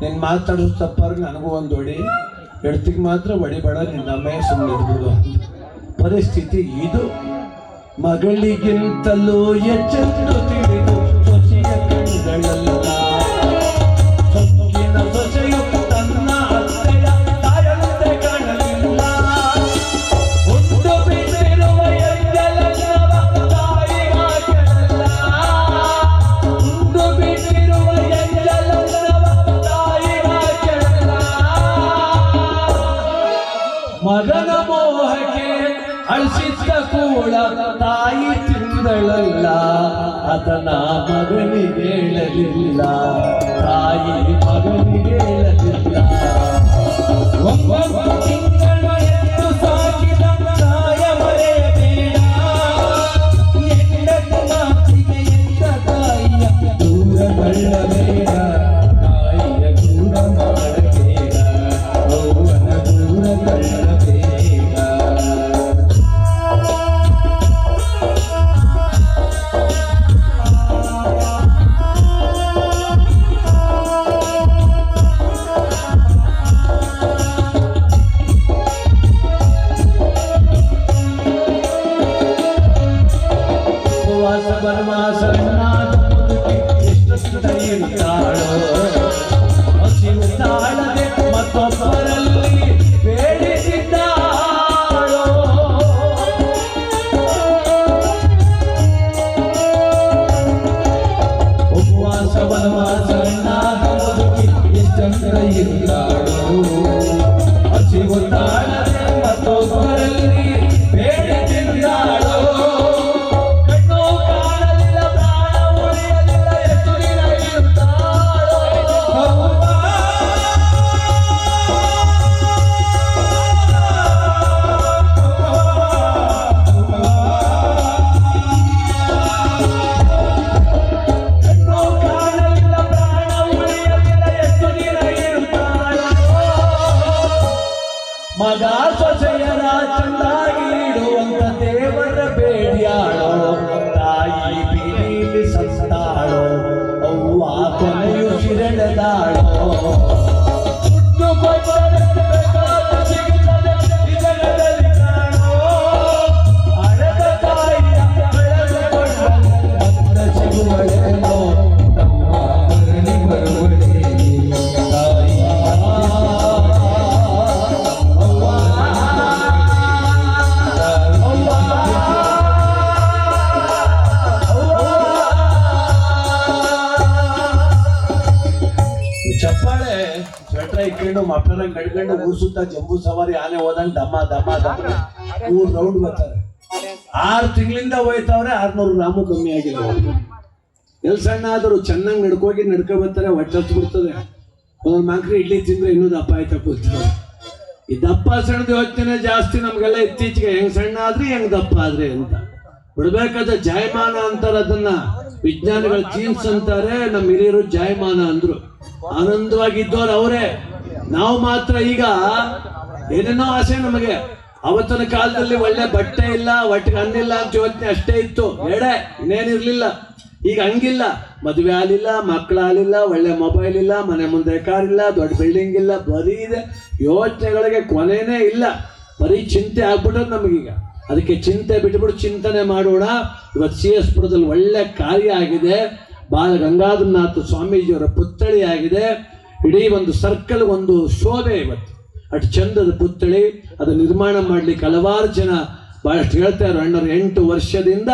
ನಿನ್ನ ಮಾತಾಡೋದು ತಪ್ಪಾರ್ಗೆ ನನಗೂ ಒಂದು ಹೊಡಿ, ಹೆಡ್ತಿಗೆ ಮಾತ್ರ ಹೊಡಿಬೇಡ, ನಿನ್ನ ಅಮ್ಮೆ ಸುಮ್ಮನೆ ಇರ್ಬೋದು ಅಂತ. ಪರಿಸ್ಥಿತಿ ಇದು. ಮಗಳಿಗಿಂತಲೂ ಹೆಚ್ಚೆಂದು ತಿಳಿದು ಸೊಸೆಯ ಕಣ್ಗಳಲ್ಲ, ಸೊಕ್ಕಿನ ಸೊಸೆಯು ತನ್ನ ಅತ್ತೆಯ ತಾಯಂತೆ ಕಾಣಲಿಲ್ಲ. ಹುಟ್ಟು ಬಿಟ್ಟಿರುವ ಎಂಜಲನ್ನವ ತಾಯಿಗಾಗಲ್ಲ, ಹುಟ್ಟು ಬಿಟ್ಟಿರುವ ಎಂಜಲನ್ನವ ತಾಯಿಗಾಗಲ್ಲ. ಮಗನ ಮೋಹಕ್ಕೆ ಅಳಿಸಿದ್ದ ಕೂಡ ತಾಯಿ ತಿಂದಳಲ್ಲ, ಅದನ್ನ ಮಗನಿಗೆ ಹೇಳಲಿಲ್ಲ, ತಾಯಿ ಮಗನಿಗೆ ಹೇಳಲಿಲ್ಲ. ಒಬ್ಬೊಬ್ಬ ತಿಂಗಳು ಎಂದು ಸಾಕಿದ ತಾಯ ಮರೆಯಬೇಡ, ಹೆಂಡತಿ ಮಾತಿಗೆ ಎಂದ ತಾಯಿಯ ದೂರ ತಳ್ಳಬೇಡ, ತಾಯಿಯ ದೂರ ಮಾಡಬೇಡ, ಅವನ ದೂರ ತಳ್ಳಬೇಡ. ಮತ್ತೊಬ್ಬರಲ್ಲಿ ಬೇಡಿಸಿದ್ದಾಳೋ, ಉಪವಾಸ ವನವಾಸ ಎಷ್ಟಂತ ಇದ್ದಾಳೋ, ಹಸಿವು ತಾಳದೆ ಮತ್ತೊಬ್ಬರಲ್ಲಿ ಬೇಡಿಸಿದ್ದಾಳೋ. ಕಣ್ಣು ಕಾಣಲಿಲ್ಲ, ಪ್ರಾಣ ಉಳಿಯಲಿಲ್ಲ, ಎಷ್ಟು ದಿನ ಇರುತ್ತಾಳೋ. ಮಗ ಸೊಸೆಯರ ಚೆನ್ನಾಗಿ ಇಡುವಂತ ದೇವರ ಬೇಡ್ಯಾಳೋ, ತಾಯಿ ಬೀದಿಲಿ ಸತ್ತಾಳೋ, ಅವ್ವ ಕೊನೆಯು ಶಿರಳೆದಾಳೋ. ಇದರಲ್ಲಿ ಕಾಣೋ ಅಳದ ತಾಯಿಯ ಬೆಳೆದುಕೊಂಡ ಸಿಗುವಳೇನೋ, ನಮ್ಮ ಮರಳಿ ಬರುವಳೇ ತಾಯಿ. ಚಪ್ಪಾಳೆ ಸ್ವೆಟ್ರ ಇಟ್ಕೊಂಡು ಮಕ್ಕಳನ್ನ ಕಡ್ಕೊಂಡು ಊರ್ ಸುತ್ತ ಜಂಬೂ ಸವಾರಿ ಆನೆ ಹೋದಂಗೆ ದಮ್ಮ 3 ರೌಂಡ್ ಬರ್ತಾರೆ. 6 ತಿಂಗಳಿಂದ ಹೋಯ್ತವ್ರೆ, 600 ಗ್ರಾಮು ಕಮ್ಮಿ ಆಗಿಲ್ಲ. ಎಲ್ ಸಣ್ಣ ಆದರೂ ಚೆನ್ನಾಗಿ ನಡ್ಕೊ ಬರ್ತಾರೆ, ಹೊಟ್ಟೆ ಬಿಡ್ತದೆ. ಒಂದೊಂದು ಮಾಂಕ್ರಿ ಇಡ್ಲಿ ತಿಂದ್ರೆ ಇನ್ನೂ ದಪ್ಪ ಆಯ್ತಾ ಕೂತಾರೆ. ಈ ದಪ್ಪ ಸಣ್ಣದ ಯೋಚನೆ ಜಾಸ್ತಿ ನಮ್ಗೆಲ್ಲ ಇತ್ತೀಚೆಗೆ, ಹೆಂಗ್ ಸಣ್ಣ ಆದ್ರಿ ಹೆಂಗ್ ದಪ್ಪ ಆದ್ರಿ ಅಂತ. ಬಿಡ್ಬೇಕಾದ್ರೆ ಜಾಯಮಾನ ಅಂತಾರೆ, ಅದನ್ನ ವಿಜ್ಞಾನಿಗಳು ಜೀನ್ಸ್ ಅಂತಾರೆ, ನಮ್ಮ ಹಿರಿಯರು ಜಾಯಮಾನ ಅಂದ್ರು. ಆನಂದವಾಗಿದ್ದವ್ರು ಅವರೇ. ನಾವು ಮಾತ್ರ ಈಗ ಏನೇನೋ ಆಸೆ ನಮಗೆ. ಅವತ್ತಿನ ಕಾಲದಲ್ಲಿ ಒಳ್ಳೆ ಬಟ್ಟೆ ಇಲ್ಲ, ಒಟ್ಟಿಗೆ ಅನ್ನಿಲ್ಲ ಅಂತ ಯೋಚನೆ ಅಷ್ಟೇ ಇತ್ತು, ಎಡೆ ಇನ್ನೇನಿರ್ಲಿಲ್ಲ. ಈಗ ಹಂಗಿಲ್ಲ, ಮದುವೆ ಆಗಲಿಲ್ಲ, ಮಕ್ಕಳಾಗಲಿಲ್ಲ, ಒಳ್ಳೆ ಮೊಬೈಲ್ ಇಲ್ಲ, ಮನೆ ಮುಂದೆ ಕಾರ್ ಇಲ್ಲ, ದೊಡ್ಡ ಬಿಲ್ಡಿಂಗ್ ಇಲ್ಲ, ಬರೀ ಇದೆ. ಯೋಚನೆಗಳಿಗೆ ಕೊನೆನೇ ಇಲ್ಲ, ಬರೀ ಚಿಂತೆ ಆಗ್ಬಿಟ್ಟದು ನಮಗೀಗ. ಅದಕ್ಕೆ ಚಿಂತೆ ಬಿಟ್ಬಿಟ್ಟು ಚಿಂತನೆ ಮಾಡೋಣ. ಇವತ್ತು CS ಪುರದಲ್ಲಿ ಒಳ್ಳೆ ಕಾರ್ಯ ಆಗಿದೆ. ಬಾಲ ಗಂಗಾಧರನಾಥ ಸ್ವಾಮೀಜಿಯವರ ಪುತ್ಥಳಿ ಆಗಿದೆ. ಇಡೀ ಒಂದು ಸರ್ಕಲ್ ಒಂದು ಶೋಭೆ ಇವತ್ತು. ಅಷ್ಟು ಚಂದದ ಪುತ್ಥಳಿ, ಅದು ನಿರ್ಮಾಣ ಮಾಡ್ಲಿಕ್ಕೆ ಹಲವಾರು ಜನ ಬಹಳಷ್ಟು ಹೇಳ್ತಾರೆ. ಅಣ್ಣರು 8 ವರ್ಷದಿಂದ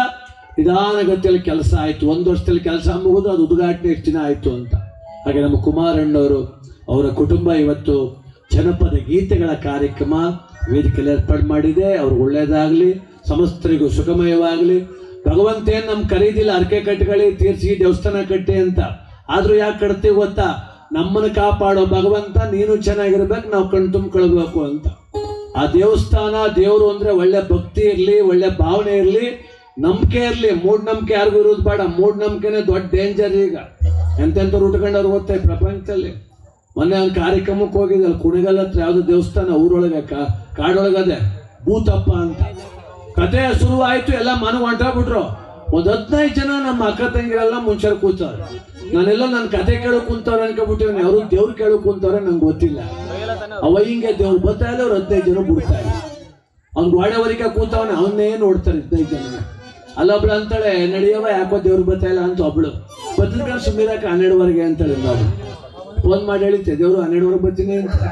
ನಿಧಾನಗತಿಯಲ್ಲಿ ಕೆಲಸ ಆಯಿತು. 1 ವರ್ಷದಲ್ಲಿ ಕೆಲಸ ಮುಗಿದು ಅದು ಉದ್ಘಾಟನೆ ಎಷ್ಟು ದಿನ ಆಯಿತು ಅಂತ. ಹಾಗೆ ನಮ್ಮ ಕುಮಾರಣ್ಣವರು ಅವರ ಕುಟುಂಬ ಇವತ್ತು ಜನಪದ ಗೀತೆಗಳ ಕಾರ್ಯಕ್ರಮ ವೇದಿಕೆಯಲ್ಲಿ ಏರ್ಪಾಡು ಮಾಡಿದೆ. ಅವ್ರಿಗೆ ಒಳ್ಳೇದಾಗಲಿ, ಸಮಸ್ತರಿಗೂ ಸುಖಮಯವಾಗಲಿ. ಭಗವಂತೇನು ನಮ್ಗೆ ಕರೀದಿಲ್ಲ ಹರಕೆ ಕಟ್ಟಿಗಳಿ ತೀರ್ಸಿ ದೇವಸ್ಥಾನ ಕಟ್ಟಿ ಅಂತ. ಆದರೂ ಯಾಕೆ ಕಟ್ತೀವಿ ಗೊತ್ತಾ? ನಮ್ಮನ್ನು ಕಾಪಾಡೋ ಭಗವಂತ ನೀನು ಚೆನ್ನಾಗಿರ್ಬೇಕು, ನಾವು ಕಣ್ ತುಂಬಿಕೊಳ್ಬೇಕು ಅಂತ. ಆ ದೇವಸ್ಥಾನ ದೇವರು ಅಂದರೆ ಒಳ್ಳೆ ಭಕ್ತಿ ಇರಲಿ, ಒಳ್ಳೆ ಭಾವನೆ ಇರಲಿ, ನಂಬಿಕೆ ಇರಲಿ. ಮೂಢನಂಬಿಕೆ ಯಾರಿಗೂ ಇರೋದು ಬೇಡ. ಮೂಢನಂಬಿಕೆನೇ ದೊಡ್ಡ ಡೇಂಜರ್. ಈಗ ಎಂತೆಂಥವ್ರು ಉಟ್ಕೊಂಡವ್ರು ಓದ್ತಾರೆ ಪ್ರಪಂಚದಲ್ಲಿ. ಮೊನ್ನೆ ಒಂದು ಕಾರ್ಯಕ್ರಮಕ್ಕೆ ಹೋಗಿದ್ದಲ್ಲ, ಕುಣಿಗಲ್ ಹತ್ರ ಯಾವುದೋ ದೇವಸ್ಥಾನ ಊರೊಳಗೆ ಕಾಡೊಳಗದೆ ಭೂತಪ್ಪ ಅಂತ. ಕತೆ ಶುರುವಾಯಿತು, ಎಲ್ಲ ಮನೆಗೆ ಹೊಂಟಾಗ್ಬಿಟ್ರು. ಒಂದು 15 ಜನ ನಮ್ಮ ಅಕ್ಕ ತಂಗಿರೆಲ್ಲ ಮುಂಚೆ ಕೂತವ್ರೆ. ನಾನೆಲ್ಲ ನನ್ನ ಕತೆ ಕೇಳೋಕೆ ಕುಂತವ್ರೆ ಅನ್ಕೊಬಿಟ್ಟಿವ್ನಿ. ಅವರು ದೇವ್ರು ಕೇಳೋಕೆ ಕುಂತವ್ರೆ, ನಂಗೆ ಗೊತ್ತಿಲ್ಲ. ಅವ ಹಿಂಗೆ ದೇವ್ರು ಬರ್ತಾ ಇಲ್ಲ, ಅವ್ರು 15 ಜನ ಬಿಡ್ತಾ ಇಲ್ಲ. ಅವ್ನು ಗೋಡೆವರೆಗೆ ಕೂತವನೆ, ಅವನ್ನೇ ನೋಡ್ತಾರೆ 15 ಜನ. ಅಲ್ಲೊಬ್ಳು ಅಂತಾಳೆ, ನಡಿಯವ ಯಾಕೋ ದೇವ್ರು ಬರ್ತಾ ಇಲ್ಲ ಅಂತ. ಒಬ್ಳು ಬದ್ರಿಕ ಸುಮ್ಮಿರಾಕ 12ವರೆಗೆ ಅಂತಾಳೆ. ನಾವು ಫೋನ್ ಮಾಡಿ ಹೇಳಿದ್ದೆ, ದೇವ್ರು 12ವರೆಗೆ ಬರ್ತೀನಿ ಅಂತ.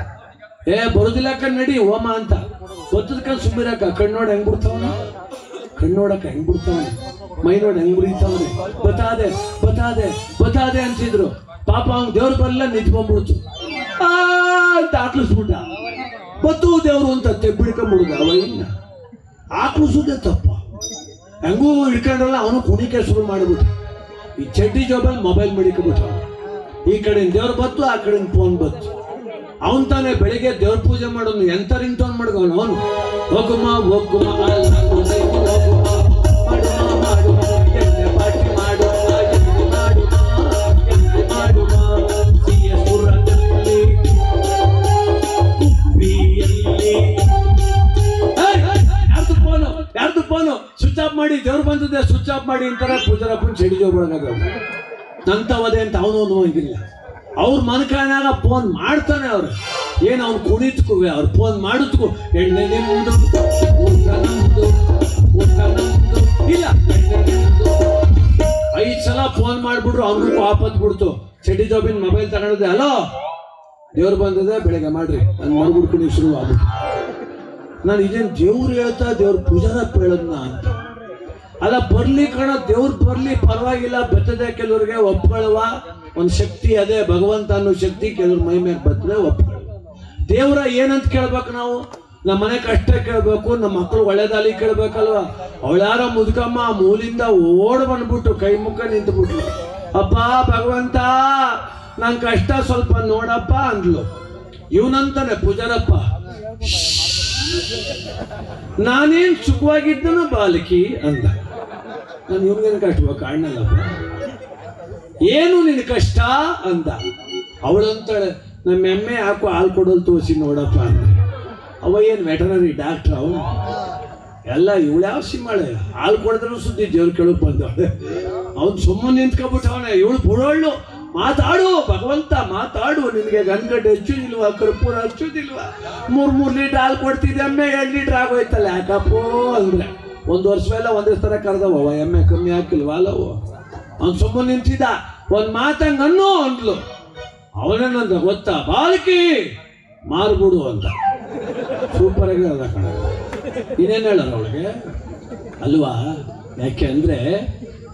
ಬರೋದಿಲ್ಲ ಕಣ್ ನಡಿ ಹೋಮ ಅಂತ. ಬದ್ರಿಕ ಸುಮ್ಮಿರಾಕ ಕಣ್ಣೋಡ್ ಹೆಂಗ್ ಬಿಡ್ತಾವನ, ಕಣ್ಣೋಡಕ ಹೆಂಗ್ ಬಿಡ್ತಾವನೆ, ಮೈ ನೋಡಿ ಹೆಂಗ್ ಬಿಡ್ತಾವನೆ. ಬತಾದೆ ಬತಾದೆ ಬತಾದೆ ಅಂತಿದ್ರು. ಪಾಪ ಅವ್ನು ದೇವ್ರು ಬರಲ್ಲ, ನಿಂತ್ಕೊಂಡ್ಬಿಡ್ತು ಅಂತ ಆಕ್ಲಿಸ್ಬಿಟ್ಟ. ಬತ್ತು ದೇವ್ರು ಅಂತ ತೆಬ್ಬಿಡ್ಕೊಂಡ್ಬಿಡುದ. ಅವ ಇನ್ನ ಆಕ್ಲಿಸೋದೇ ತಪ್ಪ. ಹೆಂಗೂ ಹಿಡ್ಕೊಂಡ್ರಲ್ಲ, ಅವನು ಕುಣಿಕೆ ಶುರು ಮಾಡಿಬಿಟ್ಟು ಈ ಚಡ್ಡಿ ಜೋಬಲ್ಲಿ ಮೊಬೈಲ್ ಮಡಿಕೊಂಡ್ಬಿಟ್ಟ. ಈ ಕಡೆ ದೇವ್ರು ಬತ್ತು, ಆ ಕಡೆ ಫೋನ್ ಬತ್ತು. ಅವನ್ ತಾನೇ ಬೆಳಿಗ್ಗೆ ದೇವ್ರ ಪೂಜೆ ಮಾಡೋನು ಎಂತ ರಿಂಗ್ಟೋನ್ ಮಾಡ್ದವನು. ಅವನು ಹೋಗುಮ ಹೋಗುಮ ಯಾರ್ದು ಫೋನು ಸ್ವಿಚ್ ಆಫ್ ಮಾಡಿ, ದೇವ್ರು ಬಂದಿದೆ ಸ್ವಿಚ್ ಆಫ್ ಮಾಡಿ ಅಂತಾರೆ. ಪೂಜಾರಪ್ಪನ ಚಡಿ ಜೋಬಳಗ ನಂತವದೆ ಅಂತ ಅವನು ಹೋಗಿಲ್ಲ. ಅವ್ರ ಮನಕಾನಾಗ ಫೋನ್ ಮಾಡ್ತಾನೆ. ಅವ್ರು ಏನು ಅವ್ನು ಕುಣಿತ್ಕುವೆ, ಅವ್ರು ಫೋನ್ ಮಾಡಿದ್ಕು ಎಣ್ಣೆ ನಿಮ್ದು ಊಟ ನಮ್ದು ಊಟ ನಮ್ದು ಇಲ್ಲ ಎಣ್ಣೆ ನಿಮ್ದು 5 ಸಲ ಫೋನ್ ಮಾಡ್ಬಿಟ್ರು. ಅವ್ನಿಗೂ ವಾಪಸ್ ಬಿಡ್ತು. ಚಡ್ಡಿ ಜೋಬಿನ ಮೊಬೈಲ್ ತಗೊಂಡಿದ್ದೆ, ಹಲೋ ದೇವ್ರು ಬಂದಿದೆ ಬೆಳಗ್ಗೆ ಮಾಡ್ರಿ, ನಾನು ಮಡ್ಬಿಡ್ಕೊಂಡು ಶುರು ಆಗ್ಬಿಟ್ಟು. ನಾನು ಇದೇನು ದೇವ್ರು ಹೇಳ್ತಾ ದೇವ್ರ ಪೂಜಾರಪ್ಪ ಹೇಳದ್ನ ಅಂತ. ಅಲ್ಲ ಬರ್ಲಿ ಕಣ, ದೇವ್ರು ಬರ್ಲಿ ಪರವಾಗಿಲ್ಲ, ಬರ್ತದೆ. ಕೆಲವ್ರಿಗೆ ಒಪ್ಕೊಳ್ಳುವ ಒಂದು ಶಕ್ತಿ ಅದೇ ಭಗವಂತ ಅನ್ನೋ ಶಕ್ತಿ ಕೆಲವ್ರ ಮೈ ಮೇಲೆ ಬರ್ತದೆ, ಒಪ್ಕೊಳ್ಳುವ. ದೇವ್ರ ಏನಂತ ಕೇಳ್ಬೇಕು ನಾವು? ನಮ್ಮ ಮನೆ ಕಷ್ಟ ಕೇಳ್ಬೇಕು, ನಮ್ಮ ಮಕ್ಕಳು ಒಳ್ಳೇದಾಲಿ ಕೇಳ್ಬೇಕಲ್ವ. ಅವಳ್ಯಾರ ಮುದುಕಮ್ಮ ಮೂಲಿಂದ ಓಡ್ ಬಂದ್ಬಿಟ್ಟು ಕೈ ಮುಖ ನಿಂತುಬಿಟ್ಲು. ಅಪ್ಪ ಭಗವಂತ ನನ್ ಕಷ್ಟ ಸ್ವಲ್ಪ ನೋಡಪ್ಪ ಅಂದ್ಲು. ಇವನಂತಾನೆ ಪೂಜಾರಪ್ಪ, ನಾನೇನ್ ಸುಖವಾಗಿದ್ದನ ಬಾಲಕಿ ಅಂದ. ನಾನು ಇವ್ರಿಗೇನು ಕಷ್ಟ ಕಾಣಲ್ಲಪ್ಪ, ಏನು ನಿನ್ ಕಷ್ಟ ಅಂದ. ಅವಳಂತಾಳೆ, ನಮ್ಮ ಎಮ್ಮೆ ಯಾಕೋ ಹಾಲು ಕೊಡೋದು ತೋರಿಸಿ ನೋಡಪ್ಪ ಅಂದ. ಅವ ಏನು ವೆಟನರಿ ಡಾಕ್ಟ್ರ್ ಅವನು ಎಲ್ಲ. ಇವಳು ಯಾವ ಸಿಂಹಳೆ ಹಾಲು ಕೊಡಿದ್ರು ಸುದ್ದಿ ದೇವ್ರು ಕೇಳಕ್ ಬಂದವಳೆ. ಅವ್ನು ಸುಮ್ಮನೆ ನಿಂತ್ಕೊಬಿಟ್ಟವನೆ. ಇವಳು ಬುಡೋಳು, ಮಾತಾಡು ಭಗವಂತ ಮಾತಾಡು, ನಿನಗೆ ಗನ್ಗಡ್ಡೆ ಹಚ್ಚುದಿಲ್ವಾ, ಕರ್ಪೂರ ಹಚ್ಚುದಿಲ್ವಾ, 3 ಲೀಟರ್ ಹಾಲು ಕೊಡ್ತಿದ್ದೆ, ಎಮ್ಮೆ 2 ಲೀಟರ್ ಆಗೋಯ್ತಲ್ಲ ಯಾಕಪ್ಪೋ ಅಂದ್ರೆ. 1 ವರ್ಷ ಮೇಲೆ ಒಂದೇ ಥರ ಕರೆದವ, ಎಮ್ಮೆ ಕಮ್ಮಿ ಹಾಕಿಲ್ವ ಅಲ್ಲವು. ಅವ್ನು ಸುಮ್ಮನೆ ನಿಂತಿದ್ದ. ಒಂದು ಮಾತಂಗನ್ನೋ ಅಂದ್ಲು. ಅವನೇನಂದ ಗೊತ್ತಾ, ಬಾಲಕಿ ಮಾರ್ಬಿಡು ಅಂತ. ಸೂಪರ್ ಆಗಿ ಅದ ಕಣ. ಇನ್ನೇನು ಹೇಳೋಣ ಅವಳಿಗೆ ಅಲ್ವಾ? ಯಾಕೆ ಅಂದರೆ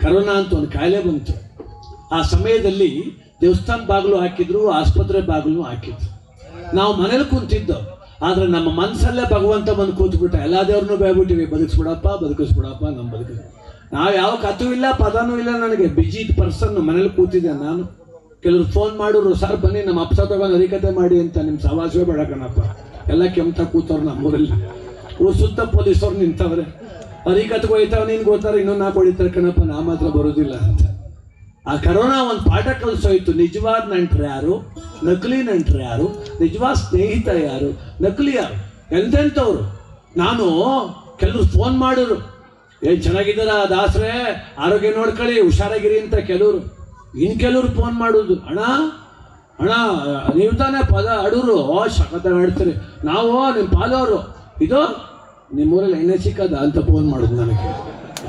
ಕರೋನಾ ಅಂತ ಒಂದು ಕಾಯಿಲೆ ಬಂತು. ಆ ಸಮಯದಲ್ಲಿ ದೇವಸ್ಥಾನ ಬಾಗಿಲು ಹಾಕಿದ್ರು, ಆಸ್ಪತ್ರೆ ಬಾಗಿಲು ಹಾಕಿದ್ರು. ನಾವು ಮನೇಲಿ ಕುಂತಿದ್ದೋ, ಆದ್ರೆ ನಮ್ಮ ಮನಸ್ಸಲ್ಲೇ ಭಗವಂತ ಬಂದು ಕೂತ್ಬಿಟ್ಟ. ಎಲ್ಲ ದೇವ್ರನ್ನೂ ಬೇಯ್ಬಿಟ್ಟಿವಿ, ಬದುಕಿಸ್ಬಿಡಪ್ಪ ಬದುಕಿಸ್ಬಿಡಪ್ಪ, ನಮ್ಮ ಬದುಕು. ನಾವು ಯಾವ ಕಥೂ ಇಲ್ಲ, ಪದನೂ ಇಲ್ಲ. ನನಗೆ ಬಿಜಿ ಪರ್ಸನ್ ಮನೇಲಿ ಕೂತಿದ್ದೆ ನಾನು. ಕೆಲವರು ಫೋನ್ ಮಾಡಿದ್ರು, ಸರ್ ಬನ್ನಿ ನಮ್ಮ ಅಪ್ಸ ತಗೊಂಡು ಹರಿಕತೆ ಮಾಡಿ ಅಂತ. ನಿಮ್ಮ ಸವಾಸವೇ ಬೇಡ ಕಣಪ್ಪ, ಎಲ್ಲ ಕೆಮ್ತಾ ಕೂತವ್ರು ನಮ್ಮೂರಲ್ಲಿ. ಸುತ್ತ ಪೊಲೀಸವ್ರು ನಿಂತವ್ರೆ. ಹರಿಕತ್ಗೆ ಹೋಯ್ತಾವ ನೀನು ಗೊತ್ತಾರೆ ಇನ್ನೊಂದು ನಾಲ್ಕು ಹೊಡಿತಾರೆ ಕಣಪ್ಪ, ನಾ ಮಾತ್ರ ಬರೋದಿಲ್ಲ ಅಂತ. ಆ ಕರೋನಾ ಒಂದು ಪಾಠ ಕಲಿಸೋಯ್ತು. ನಿಜವಾದ ನಂಟ್ರು ಯಾರು, ನಕಲಿ ನಂಟ್ರು ಯಾರು, ನಿಜವಾದ ಸ್ನೇಹಿತ ಯಾರು, ನಕಲಿ ಯಾರು, ಎಂತೆಂಥವ್ರು. ನಾನು ಕೆಲವರು ಫೋನ್ ಮಾಡಿದ್ರು, ಏನು ಚೆನ್ನಾಗಿದ್ದಾರ ದಾಸರೇ, ಆರೋಗ್ಯ ನೋಡ್ಕೊಳ್ಳಿ, ಹುಷಾರಾಗಿರಿ ಅಂತ ಕೆಲವರು. ಇನ್ನು ಕೆಲವರು ಫೋನ್ ಮಾಡೋದು, ಅಣ್ಣ ಅಣ್ಣ ನೀವು ತಾನೇ ಪದ ಅಡೂರು, ಸಖತ್ತಾಗಿ ಆಡ್ತೀರಿ, ನಾವು ನಿಮ್ಮ ಪಾಲವರು, ಇದು ನಿಮ್ಮೂರಲ್ಲಿ ಎಣ್ಣೆ ಸಿಕ್ಕದ ಅಂತ ಫೋನ್ ಮಾಡೋದು ನನಗೆ.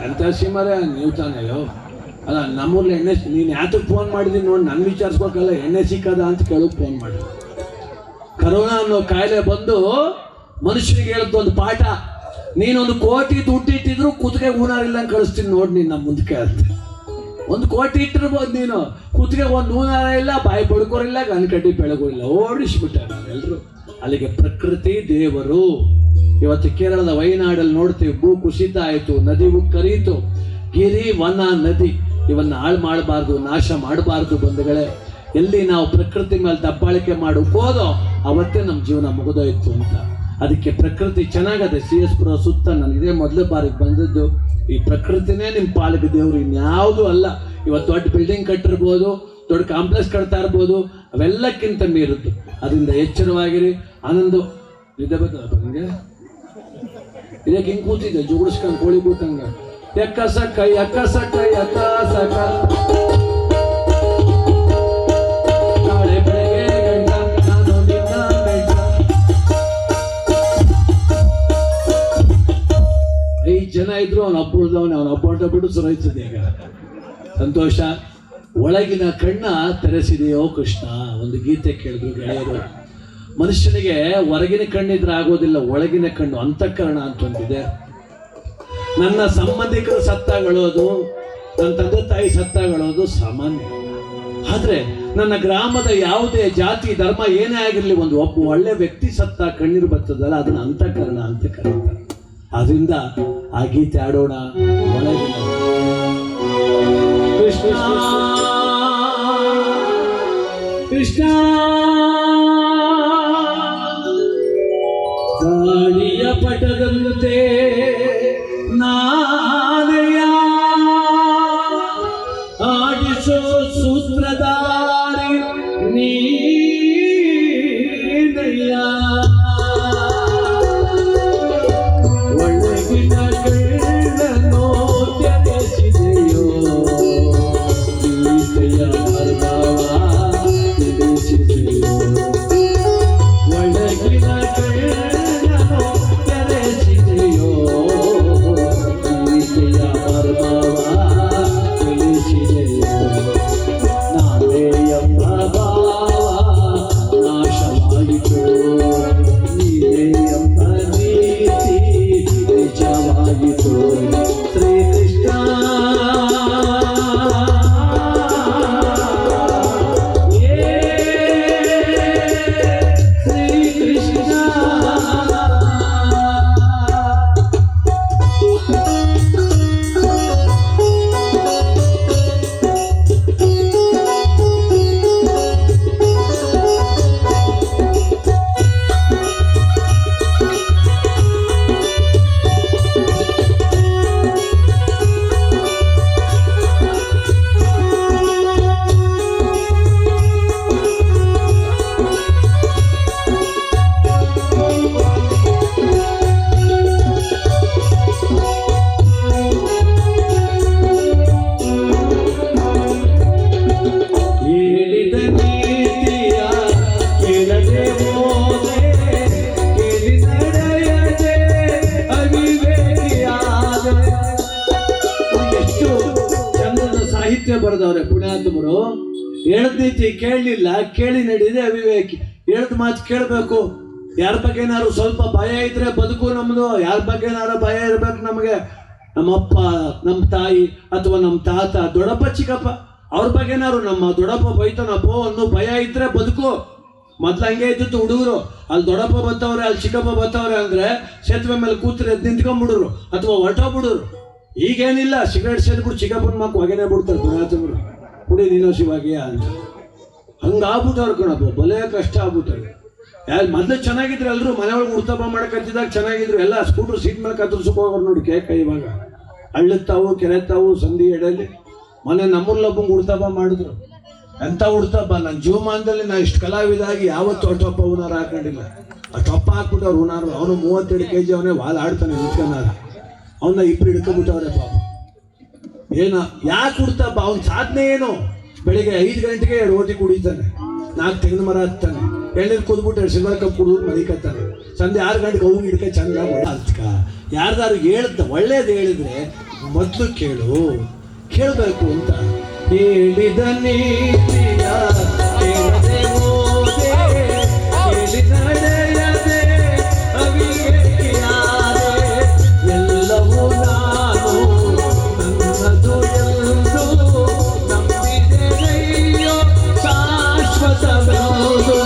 ಅಂತ ಸಿಮರೇ ನೀವು ತಾನೇಯೋ, ಅಲ್ಲ ನಮ್ಮೂರಲ್ಲಿ ಎಣ್ಣೆ, ನೀನು ಯಾತಕ್ಕೆ ಫೋನ್ ಮಾಡಿದ್ದೀನಿ ನೋಡಿ, ನನ್ನ ವಿಚಾರಿಸ್ಬೇಕಲ್ಲ, ಎಣ್ಣೆ ಸಿಕ್ಕದ ಅಂತ ಕೇಳೋಕೆ ಫೋನ್ ಮಾಡಿ. ಕರೋನಾ ಅನ್ನೋ ಕಾಯಿಲೆ ಬಂದು ಮನುಷ್ಯನಿಗೆ ಹೇಳಿದ್ದೊಂದು ಪಾಠ, ನೀನೊಂದು ಕೋಟಿ ದುಡ್ಡು ಇಟ್ಟಿದ್ರು ಕುತ್ತಿಗೆ ಊನಾರಿಲ್ಲ ಕಳಿಸ್ತೀನಿ ನೋಡಿ ನೀನು ನಮ್ಮ ಮುಂದಕ್ಕೆ ಅಂತ. 1 ಕೋಟಿ ಇಟ್ಟಿರ್ಬೋದು ನೀನು, ಕುತ್ತಿಗೆ ಒಂದು ಊನಾರ ಇಲ್ಲ, ಬಾಯಿ ಬಡ್ಕೋರಿಲ್ಲ, ಗನ್ಕಡ್ಡಿ ಬೆಳಗೂ ಇಲ್ಲ, ಓಡಿಸ್ಬಿಟ್ಟಾರೆ ನಾವೆಲ್ಲರೂ. ಅಲ್ಲಿಗೆ ಪ್ರಕೃತಿ ದೇವರು. ಇವತ್ತು ಕೇರಳದ ವಯನಾಡಲ್ಲಿ ನೋಡ್ತೀವಿ, ಭೂ ಕುಸಿತ ಆಯಿತು, ನದಿ ಉಕ್ಕರೀತು, ಗಿರಿ ವನ ನದಿ ಇವನ್ನ ಹಾಳು ಮಾಡಬಾರ್ದು, ನಾಶ ಮಾಡಬಾರ್ದು ಬಂಧುಗಳೇ. ಎಲ್ಲಿ ನಾವು ಪ್ರಕೃತಿ ಮೇಲೆ ದಬ್ಬಾಳಿಕೆ ಹೋದೋ ಅವತ್ತೇ ನಮ್ಮ ಜೀವನ ಮುಗಿದೋಯ್ತು ಅಂತ. ಅದಕ್ಕೆ ಪ್ರಕೃತಿ ಚೆನ್ನಾಗದೆ. CS ಪುರ ಸುತ್ತ ನಾನು ಇದೇ ಮೊದಲ ಬಾರಿಗೆ ಬಂದದ್ದು. ಈ ಪ್ರಕೃತಿನೇ ನಿಮ್ಮ ಪಾಲಿಗೆ ದೇವರು, ಇನ್ಯಾವುದೂ ಅಲ್ಲ. ಇವತ್ತು ದೊಡ್ಡ ಬಿಲ್ಡಿಂಗ್ ಕಟ್ಟಿರ್ಬೋದು, ದೊಡ್ಡ ಕಾಂಪ್ಲೆಕ್ಸ್ ಕಟ್ತಾ ಇರ್ಬೋದು, ಅವೆಲ್ಲಕ್ಕಿಂತ ಮೀರುದ್ದು. ಅದರಿಂದ ಎಚ್ಚರವಾಗಿರಿ. ಆನಂದ ನಿದ್ದೆ ಬರ್ತದಪ್ಪ ನಿಮಗೆ, ಇದಕ್ಕೆ ಹಿಂಗೆ ಕೂತಿದ್ದೆ ಜುಗುಡಿಸ್ಕೊಂಡು ಕೋಳಿ ಕೂತಂಗ, ಎಕ್ಕ ಸಕ್ಕ ಎಕ್ಕ ಸಕ್ಕ ಎಕ್ಕ ಸಕ್ಕ ನಾಳೆ ಬೆಳಗ್ಗೆ ಗಂಟ ನಾನು ನಿನ್ನ ಬೆಟ್ಟ. 5 ಜನ ಇದ್ರು, ಅವನ ಹಬ್ಬ ಉಳಿದವನೇ, ಅವನ ಹಬ್ಬ ಹೊಂಟ ಬಿಟ್ಟು ಸುರೈತದೆ ಈಗ ಸಂತೋಷ. ಒಳಗಿನ ಕಣ್ಣ ತೆರೆಸಿದೆಯೋ ಕೃಷ್ಣ, ಒಂದು ಗೀತೆ ಕೇಳಿದ್ರು ಗೆಳೆಯರು. ಮನುಷ್ಯನಿಗೆ ಹೊರಗಿನ ಕಣ್ಣಿದ್ರೆ ಆಗೋದಿಲ್ಲ, ಒಳಗಿನ ಕಣ್ಣು ಅಂತಃಕರಣ ಅಂತ ಒಂದಿದೆ. ನನ್ನ ಸಂಬಂಧಿಕರು ಸತ್ತಾಗಳೋದು, ನನ್ನ ತಂದೆ ತಾಯಿ ಸತ್ತಾಗಳೋದು ಸಾಮಾನ್ಯ. ಆದ್ರೆ ನನ್ನ ಗ್ರಾಮದ ಯಾವುದೇ ಜಾತಿ ಧರ್ಮ ಏನೇ ಆಗಿರ್ಲಿ, ಒಬ್ಬ ಒಳ್ಳೆ ವ್ಯಕ್ತಿ ಸತ್ತ ಕಣ್ಣೀರು ಬರ್ತದಲ್ಲ, ಅದನ್ನ ಅಂತಃಕರಣ ಅಂತ ಕರೀತಾರೆ. ಆದ್ರಿಂದ ಆ ಗೀತೆ ಆಡೋಣ. ಒಳಗಿನ ಕೃಷ್ಣ ಕೃಷ್ಣ ಗಾಳಿಯ ಪಟದಂತೆ ನಾನಯ ಆಡಿಸೋ ಸೂತ್ರಧಾರಿ ನೀನಯ್ಯ. ಒಳಗಿನ ಕಣ್ಣನ್ನು ತೆರೆಸಿದೆಯೋ, ಗೀತೆಯ ಮರ್ಮವ ತಿಳಿಸಿದೆಯೋ. ಒಳಗಿನ ಕಣ್ಣನ್ನು ತೆರೆಸಿದೆಯೋ, ಗೀತೆಯ ಮರ್ಮವ ತಿಳಿಸಿದೆಯೋ. ನಾವೇ ಎಂಬ ಭಾವ ನಾಶವಾಯಿತು, ನೀವೇ ಎಂಬ ನೀತಿ ನಿಜವಾಯಿತು. ಶ್ರೀಕೃಷ್ಣ ಶ್ರೀಕೃಷ್ಣ ಬರೆದವ್ರೆ ಪುಣ್ಯಾತ್ಮರು. ಹೇಳ್ದ ನೀತಿ ಕೇಳಲಿಲ್ಲ, ಕೇಳಿ ನಡೆದಿದೆ ಅವಿವೇಕಿ. ಹೇಳ್ದ ಮಾತು ಕೇಳಬೇಕು. ಯಾರ ಬಗ್ಗೆ ಏನಾದ್ರು ಸ್ವಲ್ಪ ಭಯ ಇದ್ರೆ ಬದುಕು ನಮ್ದು. ಯಾರ ಬಗ್ಗೆ ಏನಾದ್ರು ಭಯ ಇರ್ಬೇಕು ನಮಗೆ. ನಮ್ಮಪ್ಪ, ನಮ್ಮ ತಾಯಿ ಅಥವಾ ನಮ್ಮ ತಾತ, ದೊಡ್ಡಪ್ಪ ಚಿಕ್ಕಪ್ಪ, ಅವ್ರ ಬಗ್ಗೆ ಏನಾದ್ರು ನಮ್ಮ ದೊಡ್ಡಪ್ಪ ಬೈತಾನಪ್ಪೋ ಅನ್ನೋ ಭಯ ಇದ್ರೆ ಬದುಕು. ಮೊದ್ಲು ಹಂಗೆ ಇದ್ದಿತ್ತು ಹುಡುಗರು. ಅಲ್ಲಿ ದೊಡ್ಡಪ್ಪ ಬತ್ತವ್ರೆ, ಅಲ್ಲಿ ಚಿಕ್ಕಪ್ಪ ಬತ್ತವ್ರೆ ಅಂದ್ರೆ ಸೇತುವೆ ಮೇಲೆ ಕೂತ್ರೆ ನಿಂತ್ಕೊಂಡ್ಬಿಡೋರು ಅಥವಾ ಹೊರಟೋಗ್ಬಿಡೋರು. ಈಗೇನಿಲ್ಲ, ಸಿಗರೇಟ್ ಸೇದ್ಬಿಟ್ಟು ಚಿಕ್ಕಪ್ಪನ ಮಕ್ಕಳು ಹೊಗೆನೆ ಬಿಡ್ತಾರೆ ಪುಣ್ಯಾತ್ಮರು, ಕುಡಿ ನೀನೋ ಶಿವಾಗಿಯ ಅಂತ. ಹಂಗಾಗ್ಬಿಟ್ಟವ್ರು ಕಣಪ್ಪ, ಬಲೇ ಕಷ್ಟ ಆಗ್ಬಿಟ್ಟವ್ರು. ಮೊದಲು ಚೆನ್ನಾಗಿದ್ರು ಎಲ್ಲರೂ ಮನೆ ಒಳಗೆ ಉಡ್ತಪ್ಪ ಮಾಡಕತ್ತಿದಾಗ ಚೆನ್ನಾಗಿದ್ರು, ಎಲ್ಲ ಸ್ಕೂಟ್ರ್ ಸೀಟ್ ಮೇಲೆ ಕತ್ತರಿಸಕ್ಕೆ ಹೋಗೋರು ನೋಡಿ ಕೇಕ. ಇವಾಗ ಹಳ್ಳತ್ತಾವು ಕೆರೆತಾವು ಸಂಧಿ ಎಡೆಯಲ್ಲಿ ಮೊನ್ನೆ ನಮ್ಮೂರ್ಲೊಬ್ಬಂಗೆ ಉಡ್ತಪ್ಪ ಮಾಡಿದ್ರು. ಎಂಥ ಉಡ್ತಪ್ಪ, ನನ್ನ ಜೀವಮಾನದಲ್ಲಿ ನಾ ಇಷ್ಟು ಕಲಾವಿದಾಗಿ ಯಾವತ್ತೂ ಟೊಪ್ಪ ಉನಾರ ಹಾಕೊಂಡಿಲ್ಲ. ಆ ಟೊಪ್ಪ ಹಾಕ್ಬಿಟ್ಟು ಅವ್ರು ಉನಾರ, ಅವನು 32 kg ಅವನೇ ವಾಲ್ ಆಡ್ತಾನೆ ನಿಂತ್ಕೊಂಡಾರ, ಅವನ್ನ ಇಬ್ರು ಹಿಡ್ಕೊಂಡ್ಬಿಟ್ಟವ್ರೆ ಪಾಪ. ಏನು ಯಾಕೆ ಉಡ್ತಪ್ಪ, ಅವ್ನ ಸಾಧನೆ ಏನು? ಬೆಳಿಗ್ಗೆ 5 ಗಂಟೆಗೆ ರೋಟಿ ಕುಡಿತಾನೆ, 4 ತೆಂಗಿನ ಮರ ಹತ್ತಾನೆ, ಎಳ್ನೀರು ಕುದ್ಬಿಟ್ಟು 2 ಸಿಲ್ವರ್ ಕಪ್ ಕುಡಿದು ಮಲಿಕತ್ತಾನೆ, ಸಂಜೆ 6 ಗಂಟೆಗೆ ಅವು ಹಿಡ್ಕ ಚಂದ ಅಲ್ಕ. ಯಾರ್ದಾರು ಹೇಳ್ದ ಒಳ್ಳೇದು ಹೇಳಿದ್ರೆ ಮೊದಲು ಕೇಳಬೇಕು ಅಂತ ಹೇಳಿದ ನೀತಿಯ ಕೇಳದೆ ಹೋದೆ, ಕೇಳಿ ನಡೆಯದೆ ಅವಿವೇಕಿಯಾದೆ, ಎಲ್ಲವೂ ನಾನು ನನ್ನದು ಎಂದು ನಂಬಿದೆಯೋ ಶಾಶ್ವತವೆಂದು,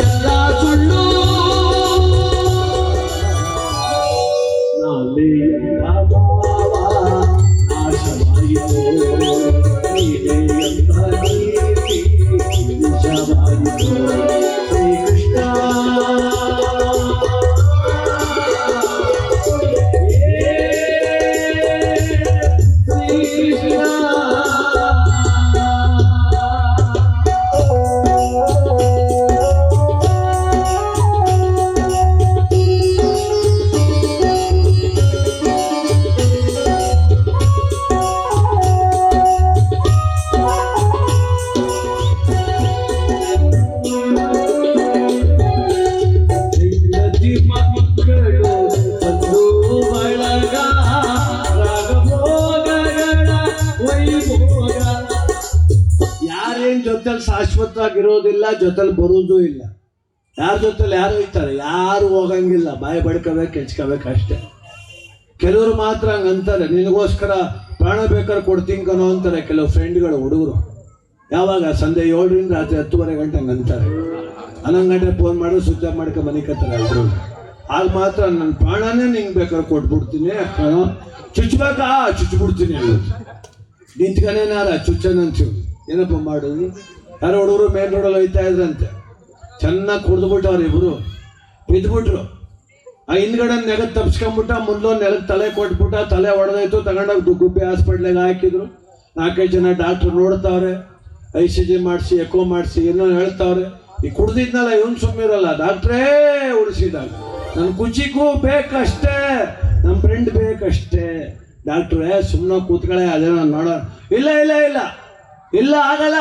ಎಲ್ಲ ಸುಳ್ಳು ನಾಳೆಯ ಭಾವ ನಾಶವಾಯಿತು, ನೀನೇ ಎಂಬ ನೀತಿ ನಿಜವಾಯಿತು. ಶ್ರೀಕೃಷ್ಣ ಯಾರೇನ್ ಜೊತೆಲಿ ಶಾಶ್ವತವಾಗಿರೋದಿಲ್ಲ, ಜೊತೆಲಿ ಬರುವುದೂ ಇಲ್ಲ. ಯಾರ ಜೊತೆಲಿ ಯಾರು ಹೋಗ್ತಾರೆ, ಯಾರು ಹೋಗಂಗಿಲ್ಲ, ಬಾಯಿ ಬಡ್ಕೋಬೇಕು ಹೆಚ್ಕೋಬೇಕು ಅಷ್ಟೇ. ಕೆಲವರು ಮಾತ್ರ ಹಂಗಂತಾರೆ, ನಿನಗೋಸ್ಕರ ಪ್ರಾಣ ಬೇಕಾದ್ರೆ ಕೊಡ್ತೀನಿ ಕಣೋ ಅಂತಾರೆ ಕೆಲವು ಫ್ರೆಂಡ್ಗಳು, ಹುಡುಗರು. ಯಾವಾಗ ಸಂಜೆ 7ರಿಂದ ರಾತ್ರಿ 10:30 ಗಂಟೆ ಹಂಗಂತಾರೆ. 11 ಗಂಟೆ ಫೋನ್ ಮಾಡಿ ಸ್ವಿಚ್ ಆಫ್ ಮಾಡ್ಕೊಂಡು ಮನಿಕತ್ತಾರೆ ಎಲ್ಲರೂ. ಆಗ ಮಾತ್ರ ನನ್ನ ಪ್ರಾಣನೇ ನಿಂಗೆ ಬೇಕಾದ್ರೆ ಕೊಟ್ಬಿಡ್ತೀನಿ ಕಣೋ, ಚುಚ್ಬೇಕಾ ಚುಚ್ಬಿಡ್ತೀನಿ ಅನ್ನೋದು. ನಿಂತ್ಕೊಂಡೇನಾರ ಚುಚ್ಚನಂತೀವಿ, ಏನಪ್ಪ ಮಾಡೋದು? ಯಾರೋ ಹುಡುಗರು ಮೇನ್ ರೋಡಲ್ಲಿ ಹೋಯ್ತಾ ಇದ್ರಂತೆ, ಚೆನ್ನಾಗಿ ಕುಡಿದ್ಬಿಟ್ಟವ್ರು ಇಬ್ರು, ಬಿದ್ದುಬಿಟ್ರು. ಆ ಹಿಂದ್ಗಡೆ ನೆಗದ್ ತಪ್ಸ್ಕೊಂಡ್ಬಿಟ್ಟ, ಮುಂದೊಂದು ನೆಲಕ್ಕೆ ತಲೆ ಕೊಟ್ಬಿಟ್ಟ, ತಲೆ ಹೊಡೆದೋಯ್ತು, ತಗೊಂಡೋಗಿ ಗುಬ್ಬಿ ಹಾಸ್ಪಿಟ್ಲಿಗೆ ಹಾಕಿದ್ರು. 4-5 ಜನ ಡಾಕ್ಟ್ರು ನೋಡ್ತಾವ್ರೆ, ICG ಮಾಡಿಸಿ ಎಕೋ ಮಾಡಿಸಿ ಏನೋ ಹೇಳ್ತಾವ್ರೆ. ಈ ಕುಡ್ದಿದ್ನಲ್ಲ ಇವನು ಸುಮ್ಮಿರಲ್ಲ, ಡಾಕ್ಟ್ರೇ ಉಳಿಸಿದಾಗ ನನ್ನ ಕುಚಿಗೂ ಬೇಕಷ್ಟೇ, ನಮ್ಮ ಫ್ರೆಂಡ್ ಬೇಕಷ್ಟೇ. ಡಾಕ್ಟ್ರೇ ಸುಮ್ಮನೆ ಕೂತ್ಗಳೇ ಅದೇನೋ ನೋಡ, ಇಲ್ಲ ಇಲ್ಲ ಇಲ್ಲ ಇಲ್ಲ ಆಗಲ್ಲ,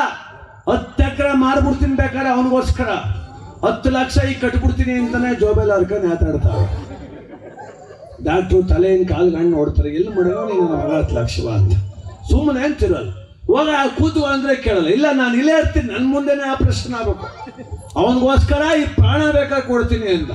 10 ಎಕರೆ ಮಾರ್ಬಿಡ್ತೀನಿ ಬೇಕಾದ್ರೆ ಅವನಿಗೋಸ್ಕರ, 10 ಲಕ್ಷ ಈಗ ಕಟ್ಬಿಡ್ತೀನಿ ಅಂತಾನೆ ಜೋಬೆಲ್ಲ ಹರ್ಕೊಂಡು ಮಾತಾಡ್ತಾರೆ. ಡಾಕ್ಟ್ರು ತಲೆಯಿಂದ ಕಾಲ್ಗಣ್ಣು ನೋಡ್ತಾರೆ, ಎಲ್ಲಿ ಮಾಡೋಣ ನೀನು 40 ಲಕ್ಷವ ಅಂತ. ಸುಮ್ಮನೆ ಅಂತಿರಲ್ಲ, ಹೋಗ ಕೂತು ಅಂದ್ರೆ ಕೇಳಲ್ಲ, ಇಲ್ಲ ನಾನು ಇಲ್ಲೇ ಇರ್ತೀನಿ, ನನ್ನ ಮುಂದೆನೇ ಆಪರೇಷನ್ ಆಗ್ಬೇಕು, ಅವನಿಗೋಸ್ಕರ ಈ ಪ್ರಾಣ ಬೇಕಾಗಿ ಕೊಡ್ತೀನಿ ಅಂತ.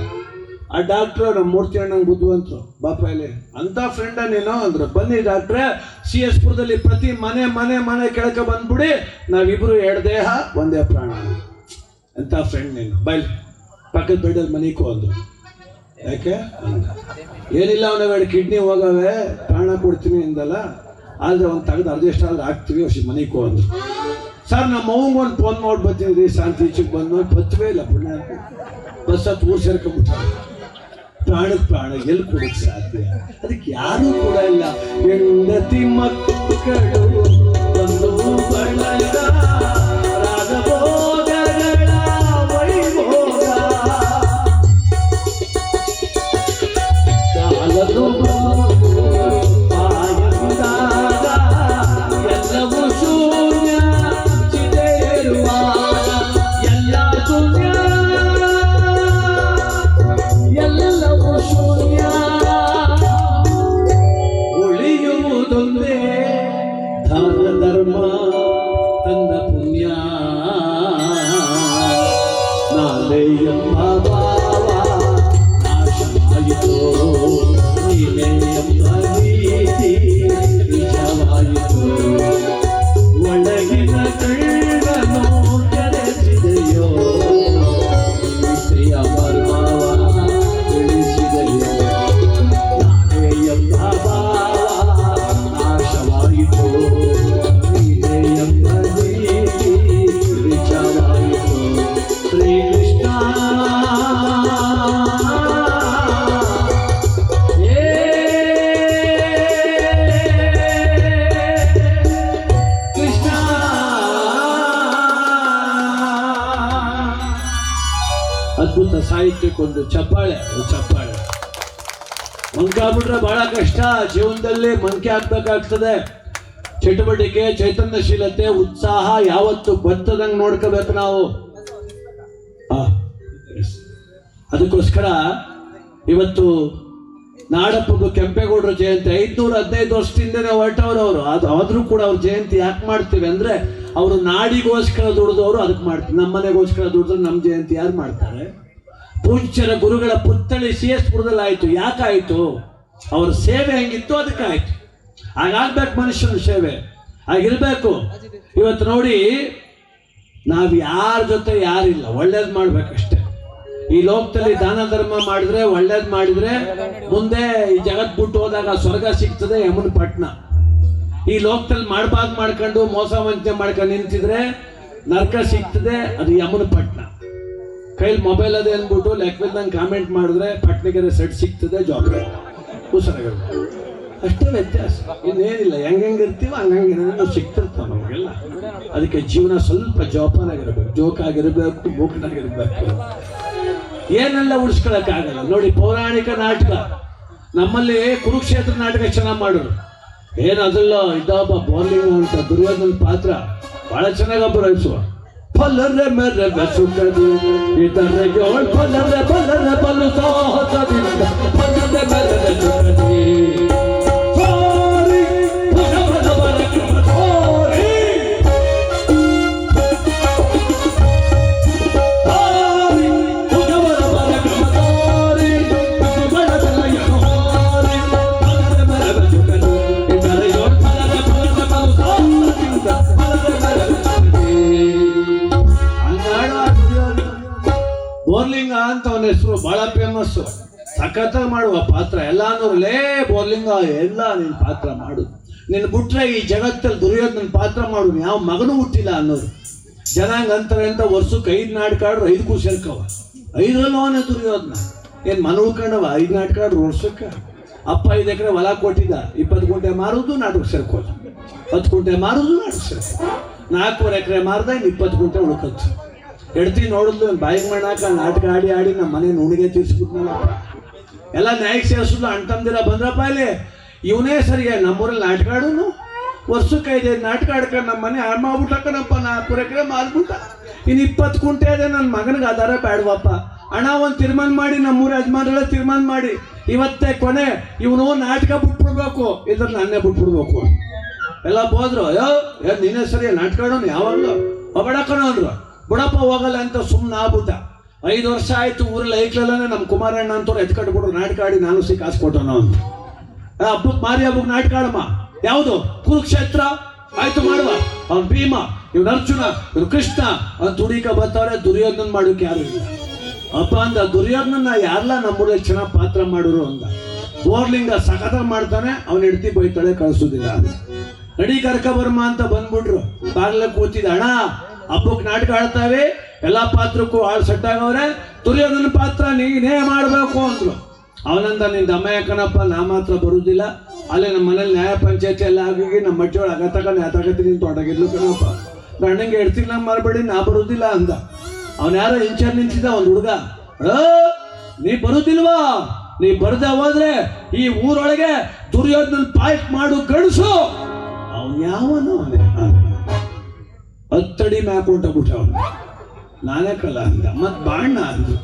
ಆ ಡಾಕ್ಟ್ರು ನಮ್ಮ ಮೂರ್ತಿ ಅಣ್ಣಂಗೆ ಬುದ್ಧಿವಂತರು, ಬಾಪ ಇಲ್ಲಿ ಅಂತ ಫ್ರೆಂಡ ನೀನು ಅಂದ್ರು. ಬನ್ನಿ ಡಾಕ್ಟ್ರೆ, CS ಪುರದಲ್ಲಿ ಪ್ರತಿ ಮನೆ ಕೆಳಕ್ಕೆ ಬಂದ್ಬಿಡಿ, ನಾವಿಬ್ರು 2 ದೇಹ ಒಂದೇ ಪ್ರಾಣ ಅಂತ ಫ್ರೆಂಡ್ ನೀನು, ಬೈಲ್ ಪಕ್ಕದ ಬೆಡ್ಡಲ್ಲಿ ಮನಿಕೋ ಅಂದ್ರು. ಯಾಕೆ ಏನಿಲ್ಲ, ಅವನ ಕಿಡ್ನಿ ಹೋಗವೆ, ಪ್ರಾಣ ಕೊಡ್ತೀನಿ ಅಂದಲ್ಲ, ಆದ್ರೆ ಒಂದು ತೆಗೆದು ಅರ್ಜೆಸ್ಟ್ ಆದ್ರೆ ಹಾಕ್ತೀವಿ, ವರ್ಷ ಮನಿಕೋ ಅಂದ್ರು. ಸರ್ ನಮ್ಮ ಅವ್ವಂಗೆ ಒಂದು ಫೋನ್ ಮಾಡಿ ಬರ್ತೀನಿ ಶಾಂತಿ ಈಚೆಗೆ ಬಂದು, ಬತ್ತವೇ ಇಲ್ಲ ಪುಣ್ಯ, ಬಸ್ ಹತ್ತು ಊರು ಸೇರ್ಕೊಂಡ್ಬಿಟ್ಟ. ಪ್ರಾಣ ಎಲ್ಲಿ ಕೊಡಕ್ಕೆ ಸಾಧ್ಯ? ಅದಕ್ಕೆ ಯಾರೂ ಕೂಡ ಇಲ್ಲ. ಹೆಂಡತಿ ಮಕ್ಕಳು ಒಂದು ಬಳಗ, ರಾಗಭೋಗಗಳ ವೈಭೋಗ, ಕಾಲದು ಪಾಯಂದಾಗ ಎಲ್ಲವೂ ಶೂನ್ಯ, ಚಿದೇರುವಾಗ ಎಲ್ಲ ಶೂನ್ಯ, ಎಲ್ಲವೂ ಶೂನ್ಯ, ಉಳಿಯುವುದೊಂದೇ ದಾನ ಧರ್ಮ ತಂದ ಪುಣ್ಯ. ನಾಳೆ ಎಂಬ ಭಾವ ನಾಶವಾಯಿತು, ನೀನೇ ಎಂಬ ನೀತಿ ನಿಜವಾಯಿತು, ಒಳಗಿನ ಕಳ್ಳನು ಕೆರೆಸಿದೆಯೋ, ಪ್ರಿಯ ಮರ್ಮವ ತಿಳಿಸಿದೆಯೋ. ನಾನೇ ಎಂಬ ಭಾವ ನಾಶವಾಯಿತು, ನೀನೇ ಎಂಬ ನೀತಿ ನಿಜವಾಯಿತು. ಶ್ರೀಕೃಷ್ಣ ಅದ್ಭುತ ಸಾಹಿತ್ಯಕ್ಕೊಂದು ಚಪ್ಪಾಳೆ, ಚಪ್ಪಾಳೆ. ಮಂಕೆ ಆಗ್ಬಿಟ್ರೆ ಬಹಳ ಕಷ್ಟ ಜೀವನದಲ್ಲಿ. ಮಂಕೆ ಆಗ್ಬೇಕಾಗ್ತದೆ. ಚಟುವಟಿಕೆ, ಚೈತನ್ಯಶೀಲತೆ, ಉತ್ಸಾಹ ಯಾವತ್ತು ಬತ್ತದಂಗೆ ನೋಡ್ಕೋಬೇಕು ನಾವು. ಅದಕ್ಕೋಸ್ಕರ ಇವತ್ತು ನಾಡಪ್ಪ ಕೆಂಪೇಗೌಡರ ಜಯಂತಿ 515 ವರ್ಷದಿಂದನೇ ಹೊರಟವ್ರವರು. ಆದ್ರೂ ಕೂಡ ಅವ್ರ ಜಯಂತಿ ಯಾಕೆ ಮಾಡ್ತೀವಿ ಅಂದ್ರೆ ಅವರು ನಾಡಿಗೋಸ್ಕರ ದುಡಿದವರು, ಅದಕ್ಕೆ ಮಾಡ್ತೀವಿ. ನಮ್ಮ ಮನೆಗೋಸ್ಕರ ದುಡಿದ್ರೆ ನಮ್ಮ ಜಯಂತಿ ಯಾರು ಮಾಡ್ತಾರೆ? ಪೂಜ್ಯರ ಗುರುಗಳ ಪುತ್ಥಳಿ CS ಪುರದಲ್ಲಿ ಆಯ್ತು. ಯಾಕಾಯ್ತು? ಅವ್ರ ಸೇವೆ ಹೆಂಗಿತ್ತು ಅದಕ್ಕಾಯ್ತು. ಹಾಗಾಗ್ಬೇಕು ಮನುಷ್ಯನ ಸೇವೆ, ಹಾಗಿರ್ಬೇಕು. ಇವತ್ತು ನೋಡಿ, ನಾವು ಯಾರ ಜೊತೆ ಯಾರಿಲ್ಲ, ಒಳ್ಳೇದು ಮಾಡ್ಬೇಕಷ್ಟೆ. ಈ ಲೋಕದಲ್ಲಿ ದಾನ ಧರ್ಮ ಮಾಡಿದ್ರೆ, ಒಳ್ಳೇದು ಮಾಡಿದ್ರೆ ಮುಂದೆ ಈ ಜಗತ್ ಬಿಟ್ಟು ಹೋದಾಗ ಸ್ವರ್ಗ ಸಿಗ್ತದೆ, ಯಮನ ಪಟ್ನ. ಈ ಲೋಕದಲ್ಲಿ ಮಾಡಬಾರ್ದು ಮಾಡ್ಕೊಂಡು ಮೋಸ ವಂಚನೆ ಮಾಡ್ಕೊಂಡು ನಿಂತಿದ್ರೆ ನರಕ ಸಿಗ್ತದೆ, ಅದು ಯಮನ ಪಟ್ನ. ಕೈಲಿ ಮೊಬೈಲ್ ಅದೇ ಅಂದ್ಬಿಟ್ಟು ಲೆಕ್ಕವಿಲ್ದಂಗೆ ಕಾಮೆಂಟ್ ಮಾಡಿದ್ರೆ ಪಟ್ನಿಗೆರೆ ಸೆಟ್ ಸಿಗ್ತದೆ, ಜಾಬ್ ಹುಷಾರಾಗ. ಅಷ್ಟೇ ವ್ಯತ್ಯಾಸ, ಇನ್ನೇನಿಲ್ಲ. ಹೆಂಗಿರ್ತೀವೋ ಹಂಗಂಗೆ ಸಿಗ್ತಿರ್ತಾವ ನಮಗೆಲ್ಲ. ಅದಕ್ಕೆ ಜೀವನ ಸ್ವಲ್ಪ ಜೋಪಾನಾಗಿರ್ಬೇಕು, ಜೋಕಾಗಿರ್ಬೇಕು, ಮೂಕನಾಗಿರ್ಬೇಕು. ಏನೆಲ್ಲ ಉಳಿಸ್ಕೊಳಕ್ಕಾಗಲ್ಲ. ನೋಡಿ, ಪೌರಾಣಿಕ ನಾಟಕ ನಮ್ಮಲ್ಲಿ ಕುರುಕ್ಷೇತ್ರ ನಾಟಕ ಚೆನ್ನಾಗಿ ಮಾಡೋರು. ಏನು ಅದಲ್ಲ, ಇದ್ದೊಬ್ಬ ಬೋರ್ಲಿಂಗ್ ಅಂತ ದುರ್ಯೋಧನ ಪಾತ್ರ ಬಹಳ ಚೆನ್ನಾಗಿ ಅಭಿನಯಿಸುವ. ಫಲರೆ ಮೆರೆ ಬೆಸುಕದಿ ಇದರ ಜೋಳ್ ಫಲರೆ ಫಲರೆ ಬಲು ಸಾಹಸದಿಂದ ಫಲರೆ ಮೆರೆ ಬೆಸುಕದಿ ಬೋರ್ಲಿಂಗ ಅಂತ ಅವನ ಹೆಸರು ಬಹಳ ಫೇಮಸ್. ಸಖತ್ತಾಗಿ ಮಾಡುವ ಪಾತ್ರ. ಎಲ್ಲಾನು ಲೇ ಬೋರ್ಲಿಂಗ, ಎಲ್ಲ ನಿನ್ ಪಾತ್ರ ಮಾಡು, ನಿನ್ ಬಿಟ್ರೆ ಈ ಜಗತ್ತಲ್ಲಿ ದುರ್ಯೋಧನ ಪಾತ್ರ ಮಾಡು, ಯಾವ ಮಗನೂ ಹುಟ್ಟಿಲ್ಲ ಅನ್ನೋದು. ಜನಾಂಗ ಅಂತಾರೆ ಅಂತ ವರ್ಷಕ್ಕೆ 5 ನಾಟಕ ಆಡ್ರು 5ಕ್ಕೂ ಸೇರ್ಕವ. 5ರಲ್ಲೂ ಅವನೇ ದುರ್ಯೋಧನ. ಏನ್ ಮನ ಉಳ್ಕೊಂಡವ 5 ನಾಟಕ ಆಡ್ರು ವರ್ಷಕ್ಕೆ. ಅಪ್ಪ 5 ಎಕರೆ ಹೊಲ ಕೊಟ್ಟಿದ್ದ, 20 ಗುಂಟೆ ಮಾರುದು ನಾಟಕ ಸೇರ್ಕೋದು, 10 ಗುಂಟೆ ಮಾರುದು ನಾಟಕ ಸೇರ್ಕೋದು, 4 ಎಕರೆ ಮಾರ್ದ 20 ಗುಂಟೆ ಉಳ್ಕೊತ್ತು. ಎಡ್ತಿ ನೋಡಿದ್ಲು ಬಾಯಿಗೆ ಮಾಡಾಕ ನಾಟಕ ಆಡಿ ಆಡಿ ನಮ್ಮ ಮನೆ ನುಣಿಗೆ ತೀರ್ಸ್ಬಿಟ್ನಲ್ಲ. ಎಲ್ಲ ನ್ಯಾಯಕ್ಕೆ ಸೇರಿಸಿದ್ಲು. ಅಣ್ತಂದಿರ ಬಂದ್ರಪ್ಪ ಇಲ್ಲಿ, ಇವನೇ ಸರಿಗೆ ನಮ್ಮೂರಲ್ಲಿ ನಾಟಕ ಆಡೋನು. ವರ್ಷಕ್ಕೆ 5 ನಾಟಕ ಆಡ್ಕೊಂಡು ನಮ್ಮ ಮನೆ ಹಾಳು ಮಾಡ್ಬಿಟ್ಟಕ್ಕನಪ್ಪ. 4 ಎಕರೆ ಮಾರ್ಬಿಟ್ಟ, ಇನ್ನು 20 ಕುಂಟೆ ಅದೇ ನನ್ನ ಮಗನಿಗೆ ಆಧಾರ ಬೇಡವಪ್ಪ. ಅಣ್ಣ ಒಂದು ತೀರ್ಮಾನ ಮಾಡಿ, ನಮ್ಮೂರ ಯಜಮಾನ್ರೆಲ್ಲ ತೀರ್ಮಾನ ಮಾಡಿ, ಇವತ್ತೇ ಕೊನೆ, ಇವನು ನಾಟಕ ಬಿಟ್ಬಿಡ್ಬೇಕು, ಇದ್ರ ನನ್ನೇ ಬಿಟ್ಬಿಡ್ಬೇಕು. ಎಲ್ಲ ಹೋದ್ರು. ಅಯ್ಯೋ ನೀನೇ ಸರಿ ನಾಟಕ ಆಡೋನು ಯಾವಾಗಲೂ ಹೊಗಡಕ್ಕನೋ ಅಂದ್ರು. ಬುಡಪ್ಪ ಹೋಗಲ್ಲ ಅಂತ ಸುಮ್ಮನೆ ಆಗ್ಬಿಟ್ಟ. 5 ವರ್ಷ ಆಯ್ತು ಊರಲ್ಲಿ ಐಕ್ಲಲ್ಲೇ ನಮ್ಮ ಕುಮಾರಣ್ಣ ಅಂತವ್ರು ಎತ್ಕಟ್ಬಿಟ್ರು. ನಾಟಕ ಆಡಿ ನಾನು ಕಾಸು ಕೊಟ್ಟನು ಅಂತ. ಹಬ್ಬಕ್ಕೆ ಮಾರಿ ಹಬ್ಬಕ್ಕೆ ನಾಟಕ ಆಡಮ್ಮ. ಯಾವುದು? ಕುರುಕ್ಷೇತ್ರ ಆಯ್ತು ಮಾಡುವ. ಅವ್ನು ಭೀಮ, ಇವ್ನು ಅರ್ಜುನ, ಇವ್ನು ಕೃಷ್ಣ ಅವ್ನು ತುಡಿಕ ಬರ್ತಾವ್ರೆ. ದುರ್ಯೋಧನ ಮಾಡೋಕೆ ಯಾರು ಇಲ್ಲ ಅಪ್ಪ ಅಂದ. ದುರ್ಯೋಧನ ಯಾರಲ್ಲ ನಮ್ಮೂರಲ್ಲಿ ಚೆನ್ನಾಗಿ ಪಾತ್ರ ಮಾಡೋರು ಅಂದ. ಬೋರ್ಲಿಂಗ ಸಖತ ಮಾಡ್ತಾನೆ, ಅವ್ನ ಹೆಂಡತಿ ಬೈತಾಳೆ, ಕಳಿಸೋದಿಲ್ಲ ಅಂತ. ನಡಿ ಕರ್ಕ ಬರ್ಮ ಅಂತ ಬಂದ್ಬಿಟ್ರು. ಬಾಗ್ಲ ಕೂತಿದ್ದ. ಅಣ್ಣ ಹಬ್ಬಕ್ಕೆ ನಾಟಕ ಆಡ್ತಾವೆ, ಎಲ್ಲಾ ಪಾತ್ರಕ್ಕೂ ಆಳು ಸೆಟ್ ಆಗವ್ರೆ, ದುರ್ಯೋಧನ ಪಾತ್ರ ನೀನೇ ಮಾಡ್ಬೇಕು ಅಂದ್ರು. ಅವನಂದ ನಿಂದ ಅಮ್ಮ ಯಾಕನಪ್ಪ, ನಾ ಮಾತ್ರ ಬರುದಿಲ್ಲ. ಅಲ್ಲೇ ನಮ್ಮ ಮನೇಲಿ ನ್ಯಾಯ ಪಂಚಾಯತಿ ಎಲ್ಲ ಆಗಿ ನಮ್ಮ ಮಟ್ಟಿಯೊಳಗೆ ಅಗತಗತ್ತೀನಿ ತೊಡಗಿದ್ಲು ಕಣಪ್ಪ. ಗಂಡಂಗೆ ಎಡ್ತಿಲ್ಲ ಮಾರ್ಬೇಡಿ, ನಾ ಬರುದಿಲ್ಲ ಅಂದ. ಅವನ ಯಾರೋ ಇಂಚಾರ್ಜ್ ನಿಂತಿದ್ದ ಒಂದು ಹುಡುಗ. ನೀ ಬರುದಿಲ್ವಾ? ನೀ ಬರ್ದ ಹೋದ್ರೆ ಈ ಊರೊಳಗೆ ದುರ್ಯೋಧನ ಪಾಯ್ಟ್ ಮಾಡು ಗಣಸು. ಅವನ್ ಯಾವನು? ಅವನೇ 10 ಅಡಿ ಮ್ಯಾಕ್ ಹೊಂಟೋಗ್ಬಿಟ್ಟ ಅವನು. ನಾನೇ ಕಲ್ಲ ಅಂದ. ಮತ್ತೆ ಬಾಣ್ಣ ಅಂದ್ರು.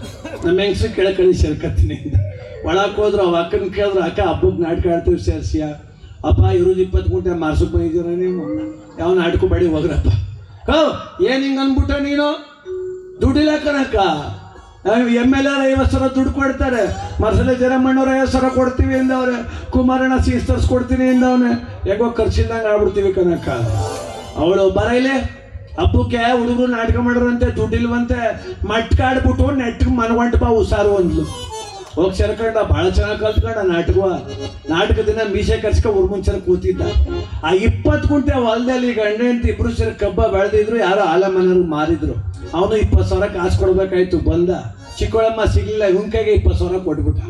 ನಮ್ಮ ಹೆಂಗಸು ಕೆಳಕಳಿ ಸೇರ್ಕತ್ತೀನಿ ಅಂದ. ಒಳಕ್ಕೆ ಹೋದ್ರು. ಅವ ಅಕ್ಕನ ಕೇಳಿದ್ರು, ಅಕ್ಕ ಹಬ್ಬಕ್ಕೆ ನಾಟಕ ಆಡ್ತೀವಿ ಸೇರ್ಸಿಯ. ಅಪ್ಪ ಇರೋದು 20 ಗುಂಟೆ ಮಾರ್ಸಕ್ಕೆ ಬಂದಿದ್ದೀರ ನೀವು, ಯಾವ ನಾಟಕ ಬೇಡಿ ಹೋಗ್ರಪ್ಪ. ಏನ್ ಹಿಂಗ ಅನ್ಬಿಟ್ಟ ನೀನು? ದುಡ್ಡಿಲ್ಲ ಕಣಕ್ಕ. MLA 50 ಸಾವಿರ ದುಡ್ಡು ಕೊಡ್ತಾರೆ, ಮರಸಲೆ ಜರಮ್ಮಣ್ಣವ್ರು 50 ಸಾವಿರ ಕೊಡ್ತೀವಿ ಎಂದವ್ರೆ, ಕುಮಾರಣ್ಣ ಸೀಸ್ತರ್ಸ್ ಕೊಡ್ತೀನಿ ಎಂದವನೆ. ಹೇಗೋ ಖರ್ಚಿಲ್ದಂಗೆ ಆಗ್ಬಿಡ್ತೀವಿ ಕಣಕ್ಕ. ಅವಳು ಬರೈಲೆ ಹಬ್ಬಕ್ಕೆ ಹುಡುಗರು ನಾಟಕ ಮಾಡ್ರಂತೆ, ದುಡ್ಡಿಲ್ವಂತೆ. ಮಟ್ಕ ಆಡ್ಬಿಟ್ಟು ನೆಟ್ಗೆ ಮನಗಂಟು ಬಾ ಹುಷಾರು ಅಂದ್ಲು. ಹೋಗಿ ಸೇರ್ಕೊಂಡ. ಭಾಳ ಚೆನ್ನಾಗಿ ಕಲ್ತ್ಕೊಂಡ ನಾಟಕ ದಿನ ಮೀಸೆ ಕರ್ಸ್ಕೊ ಉರ್ಮುಂಚರ ಕೂತಿದ್ದ. ಆ 20 ಗುಂಟೆ ಹೊಲದಲ್ಲಿ ಗಂಡ ಹೆಂಡತಿ ಇಬ್ರು ಸೇರಿ ಕಬ್ಬ ಬೆಳೆದಿದ್ರು. ಯಾರೋ ಆಲಮನವ್ರಿಗೆ ಮಾರಿದ್ರು. ಅವನು 20 ಸಾವಿರ ಕಾಸು ಕೊಡ್ಬೇಕಾಯ್ತು. ಬಂದ. ಚಿಕ್ಕೋಳಮ್ಮ ಸಿಗ್ಲಿಲ್ಲ, ಇವನ್ ಕೈಗೆ 20 ಸಾವಿರ ಕೊಟ್ಬಿಟ್ಟ.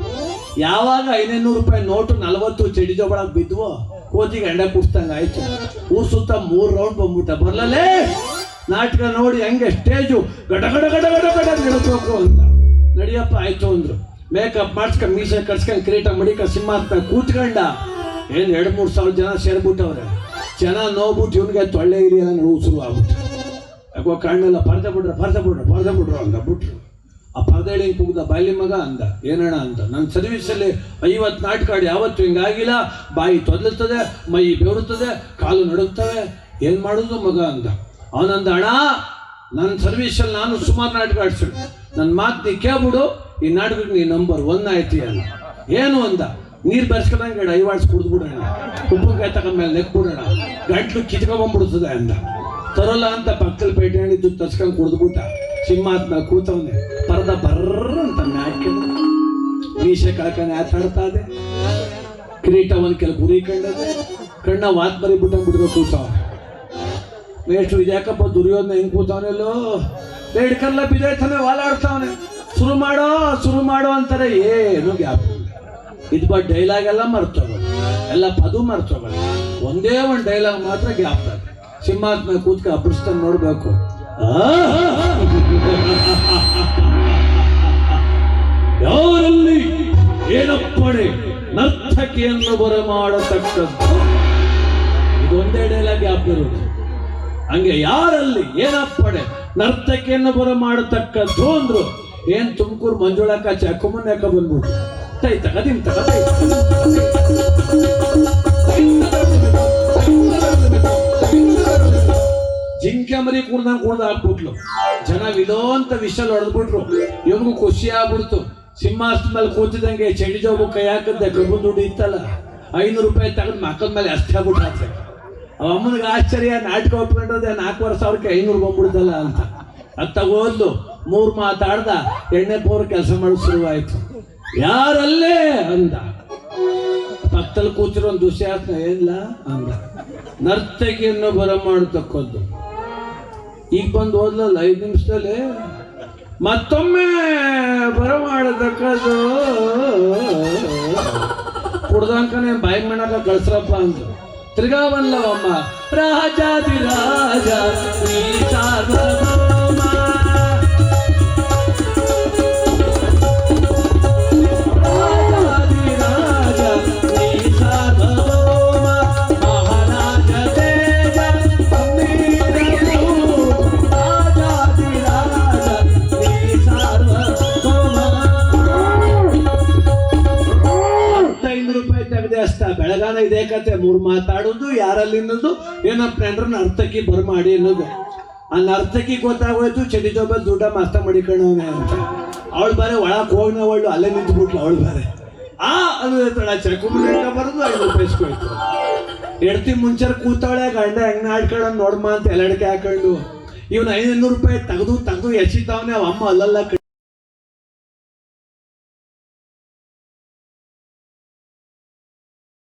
ಯಾವಾಗ 500 ರೂಪಾಯಿ ನೋಟು 40 ಚಡಿ ಜೋಬಳಕ್ಕೆ ಬಿದ್ವು, ಕೋತಿ ಗಂಡ ಕುಡ್ತಂಗ ಆಯ್ತು. ಊರ್ ಸುತ್ತ 3 ರೌಂಡ್ ಬಂದ್ಬಿಟ್ಟ. ಬರ್ಲಲ್ಲೇ ನಾಟಕ ನೋಡಿ ಹಂಗೆ ಸ್ಟೇಜು ಗಡ ಗಡ ಗಡ ಗಡ ಗಡ ಗಿಡಬೇಕು ಅಂತ. ನಡಿಯಪ್ಪ ಆಯ್ತು ಅಂದ್ರು. ಮೇಕಪ್ ಮಾಡಿಸ್ಕೊಂಡು ಮೀಸೆ ಕಟ್ಸ್ಕೊಂಡು ಕಿರೀಟ ಮಡಿಕ ಸಿಂಹಾಸನ ಕೂತ್ಕೊಂಡ. ಏನು 2-3 ಸಾವಿರ ಜನ ಸೇರ್ಬಿಟ್ಟವ್ರೆ. ಜನ ನೋಡ್ಬಿಟ್ಟು ಇವನಿಗೆ ತೊಳ್ಳೆ ಇರಿಯಲ್ಲ ನೋವು ಶುರು ಆಗ್ಬಿಟ್ಟು. ಯಾಕೋ ಕಣ್ಣೆಲ್ಲ ಪರ್ದೆ ಬಿಡ್ರು ಅಂದ ಬಿಟ್ರು. ಆ ಪರ್ದೆ ಹಿಂಗೆ ಕೂಗ್ದ, ಬಾಯಿ ಮಗ ಅಂದ. ಏನಣ್ಣ ಅಂತ. ನನ್ನ ಸರ್ವೀಸಲ್ಲಿ 50 ನಾಟಕ ಆಡಿ ಯಾವತ್ತು ಹಿಂಗಾಗಿಲ್ಲ. ಬಾಯಿ ತೊದಲುತ್ತದೆ, ಮೈ ಬೆವರುತ್ತದೆ, ಕಾಲು ನಡುತ್ತವೆ, ಏನು ಮಾಡೋದು ಮಗ ಅಂದ. ಅವನಂದ, ಅಣ್ಣ ನನ್ನ ಸರ್ವೀಸಲ್ಲಿ ನಾನು ಸುಮಾರು ನಾಟಕ ಆಡ್ಸೋಣ, ನನ್ನ ಮಾತು ನೀ ಕೇಳ್ಬಿಡು, ಈ ನಾಟಕಕ್ಕೆ ನೀ ನಂಬರ್ 1 ಆಯ್ತಿ ಅಲ್ಲ. ಏನು ಅಂದ. ನೀರು ಬೆರೆಸ್ಕೊಂಡಂಗೆ ಡೈವಾಡ್ಸ್ ಕುಡಿದ್ಬಿಡೋಣ, ಉಪ್ಪಿನಕಾಯಿ ತಗೊಂಡ್ಮೇಲೆ ನೆಕ್ಬಿಡೋಣ, ಗಂಟ್ಲು ಕಿತ್ಕೊಂಡ್ಬಿಡ್ತದೆ ಅಂದ. ತರೋಲ್ಲ ಅಂತ ಪಕ್ಕದಲ್ಲಿ ಪೇಟೆ ಹೇಳಿದ್ದು ತರ್ಸ್ಕೊಂಡು ಕುಡಿದ್ಬಿಟ್ಟ. ಸಿಂಹಾಸನ ಕೂತವನೆ, ಪರದ ಬರ್ರ ಅಂತ ಮ್ಯಾಕೆ ಮೀಸೆ ಕಳ್ಕೊಂಡು ಆಟಾಡ್ತಾ ಇದೆ. ಕಿರೀಟ ಒಂದು ಕೆಲ ಗುರಿ ಕಂಡದೆ, ಕಣ್ಣ ವಾತ್ ಬರಿ ಬಿಟ್ಟಂಗ್ಬಿಡ್ಬೇಕು ಕೂತವ. ಮೇಷ್ಟ್ರು ಇದ್ಯಾಕಪ್ಪ ದುರ್ಯೋಧನ ಹೆಂಗ್ ಕೂತವನೆಲ್ಲೋ ಹಿಡ್ಕಲ್ಲ ಬಿದ್ದಾಯ್ತಾನೆ, ವಾಲಾಡ್ತಾವನೆ. ಶುರು ಮಾಡೋ ಅಂತಾರೆ. ಏನು ಗ್ಯಾಪ್ ಇದು ಬಟ್ ಡೈಲಾಗ್ ಎಲ್ಲ ಮರ್ತೋಗೋದು, ಎಲ್ಲ ಪದು ಮರ್ತೋಗೋದು. ಒಂದೇ ಒಂದು ಡೈಲಾಗ್ ಮಾತ್ರ ಗ್ಯಾಪ್ ಆಗ. ಸಿಂಹಾಸನ ಕೂತ್ಕ ಅಪರಿಸ್ತಾನೆ ನೋಡ್ಬೇಕು. ಯಾರಲ್ಲಿ ಏನಪ್ಪಣೆ ನರ್ತಕಿಯನ್ನು ಬರಮಾಡತಕ್ಕದ್ದು. ಇದೊಂದೇ ಡೈಲಾಗ್ ಗ್ಯಾಪ್ ಇರುವುದು. ಹಂಗೆ ಯಾರಲ್ಲಿ ಏನಪ್ಪಣೆ ನರ್ತಕಿಯನ್ನು ಬರಮಾಡತಕ್ಕದ್ದು ಅಂದ್ರು. ಏನ್ ತುಮಕೂರು ಮಂಜುಳಕ್ಕ ಚಾಕುಮನ್ ಯಾಕ ಬಂದ್ಬಿಟ್ಟು ಜಿಂಕೆ ಮರಿ ಕುಡ್ದ ಹಾಕ್ಬಿಟ್ಲು. ಜನ ವಿಲೋ ಅಂತ ವಿಷಲ್ ಹೊಡೆದ್ಬಿಟ್ರು. ಇವನಿಗೂ ಖುಷಿ ಆಗ್ಬಿಡ್ತು. ಸಿಂಹಾಸನ ಮೇಲೆ ಕೂತಿದಂಗೆ ಚಂಡಿ ಜೋಬು ಕೈ ಹಾಕದ್ದೆ, ಕಬ್ಬು ದುಡ್ಡು ಇತ್ತಲ್ಲ, 500 ರೂಪಾಯಿ ತೆಗೆದು ಮಕ್ಕದ ಮೇಲೆ ಅಷ್ಟೇ ಆಗ್ಬಿಟ್ಟಾಗ್ತದೆ. ಅವ ಅಮ್ಮನಿಗೆ ಆಶ್ಚರ್ಯ, ನಾಟಕ ಒಪ್ಕೊಂಡ್ರೆ 4,000 500 ಬಂದ್ಬಿಡ್ತಲ್ಲ ಅಂತ. ಅದು ತಗೋದ್ಲು. 3 ಮಾತಾಡ್ದ, ಎಣ್ಣೆ ಪೋರ್ ಕೆಲಸ ಮಾಡೋದು ಶುರುವಾಯ್ತು. ಯಾರಲ್ಲೇ ಅಂದ. ಪಕ್ಕದಲ್ಲಿ ಕೂತಿರೋ ಒಂದು ದುಶ್ಯಾಸನ ಏನಿಲ್ಲ ಅಂದ. ನರ್ತಕಿಯನ್ನು ಬರಮಾಡತಕ್ಕದ್ದು. ಈಗ ಬಂದು ಹೋದ್ಲಲ್ಲ 5 ನಿಮಿಷದಲ್ಲಿ ಮತ್ತೊಮ್ಮೆ ಬರಮಾಡತಕ್ಕದ್ದು. ಕುಡ್ದಂಕನೇ ಬಾಯಿ ಮಣ್ಣಾಗ ಕಳ್ಸ್ರಪ್ಪ ಅಂದ್ರು. ತಿರ್ಗಾ ಬಂದವಮ್ಮ, ರಾಜಾದಿ ರಾಜ ಶ್ರೀ ಸಾರ್ವಭೌಮ, ರಾಜಾದಿ ರಾಜ ಶ್ರೀ ಸಾರ್ವಭೌಮ, ಮಹಾರಾಜ ತೇಜ ರಾಜಾದಿ ರಾಜ ಶ್ರೀ ಸಾರ್ವಭೌಮ. 500 ರೂಪಾಯಿ ತೆಗೆದೆ ಅಷ್ಟ. ಬೆಳಗಾನ ಇದೇ ಕತೆ. 3 ಮಾತಾಡೋದು, ಯಾರಲ್ಲಿ ಅನ್ನೋದು, ಏನಪ್ಪ ಅಂದ್ರೆ ನರ್ತಕಿ ಬರ್ಮಾಡಿ ಅನ್ನೋದು. ಆ ನರ್ತಕಿ ಗೊತ್ತಾಗೋಯ್ತು, ಚಡಿ ಜೋಬಲ್ ದುಡ್ಡ ಮಸ್ತ ಮಾಡಿಕೊಂಡವನೇ ಅಂತ. ಅವಳು ಬಾರೆ ಒಳಗೆ ಹೋಗ್ನವಳು, ಅಲ್ಲೇ ನಿಂತ್ಬಿಟ್ಲು. ಅವಳು ಬಾರೆ ಅದು ಚಕುಮುಂಡ ಬರೋದು 5 ರೂಪಾಯಿ ಇಸ್ಕೊಯ್ತು. ಎಡ್ತಿ ಮುಂಚೆ ಕೂತವಳೆ, ಗಂಡ ಹೆಂಗ್ ಆಡ್ಕೊಂಡು ನೋಡ್ಮ ಅಂತ ಎಲ್ಲಡಿಕೆ ಹಾಕೊಂಡು. ಇವನು 500 ರೂಪಾಯಿ ತೆಗೆದು ಎಸಿತಾವನೆ. ಅವ ಅಮ್ಮ ಅಲ್ಲೆಲ್ಲ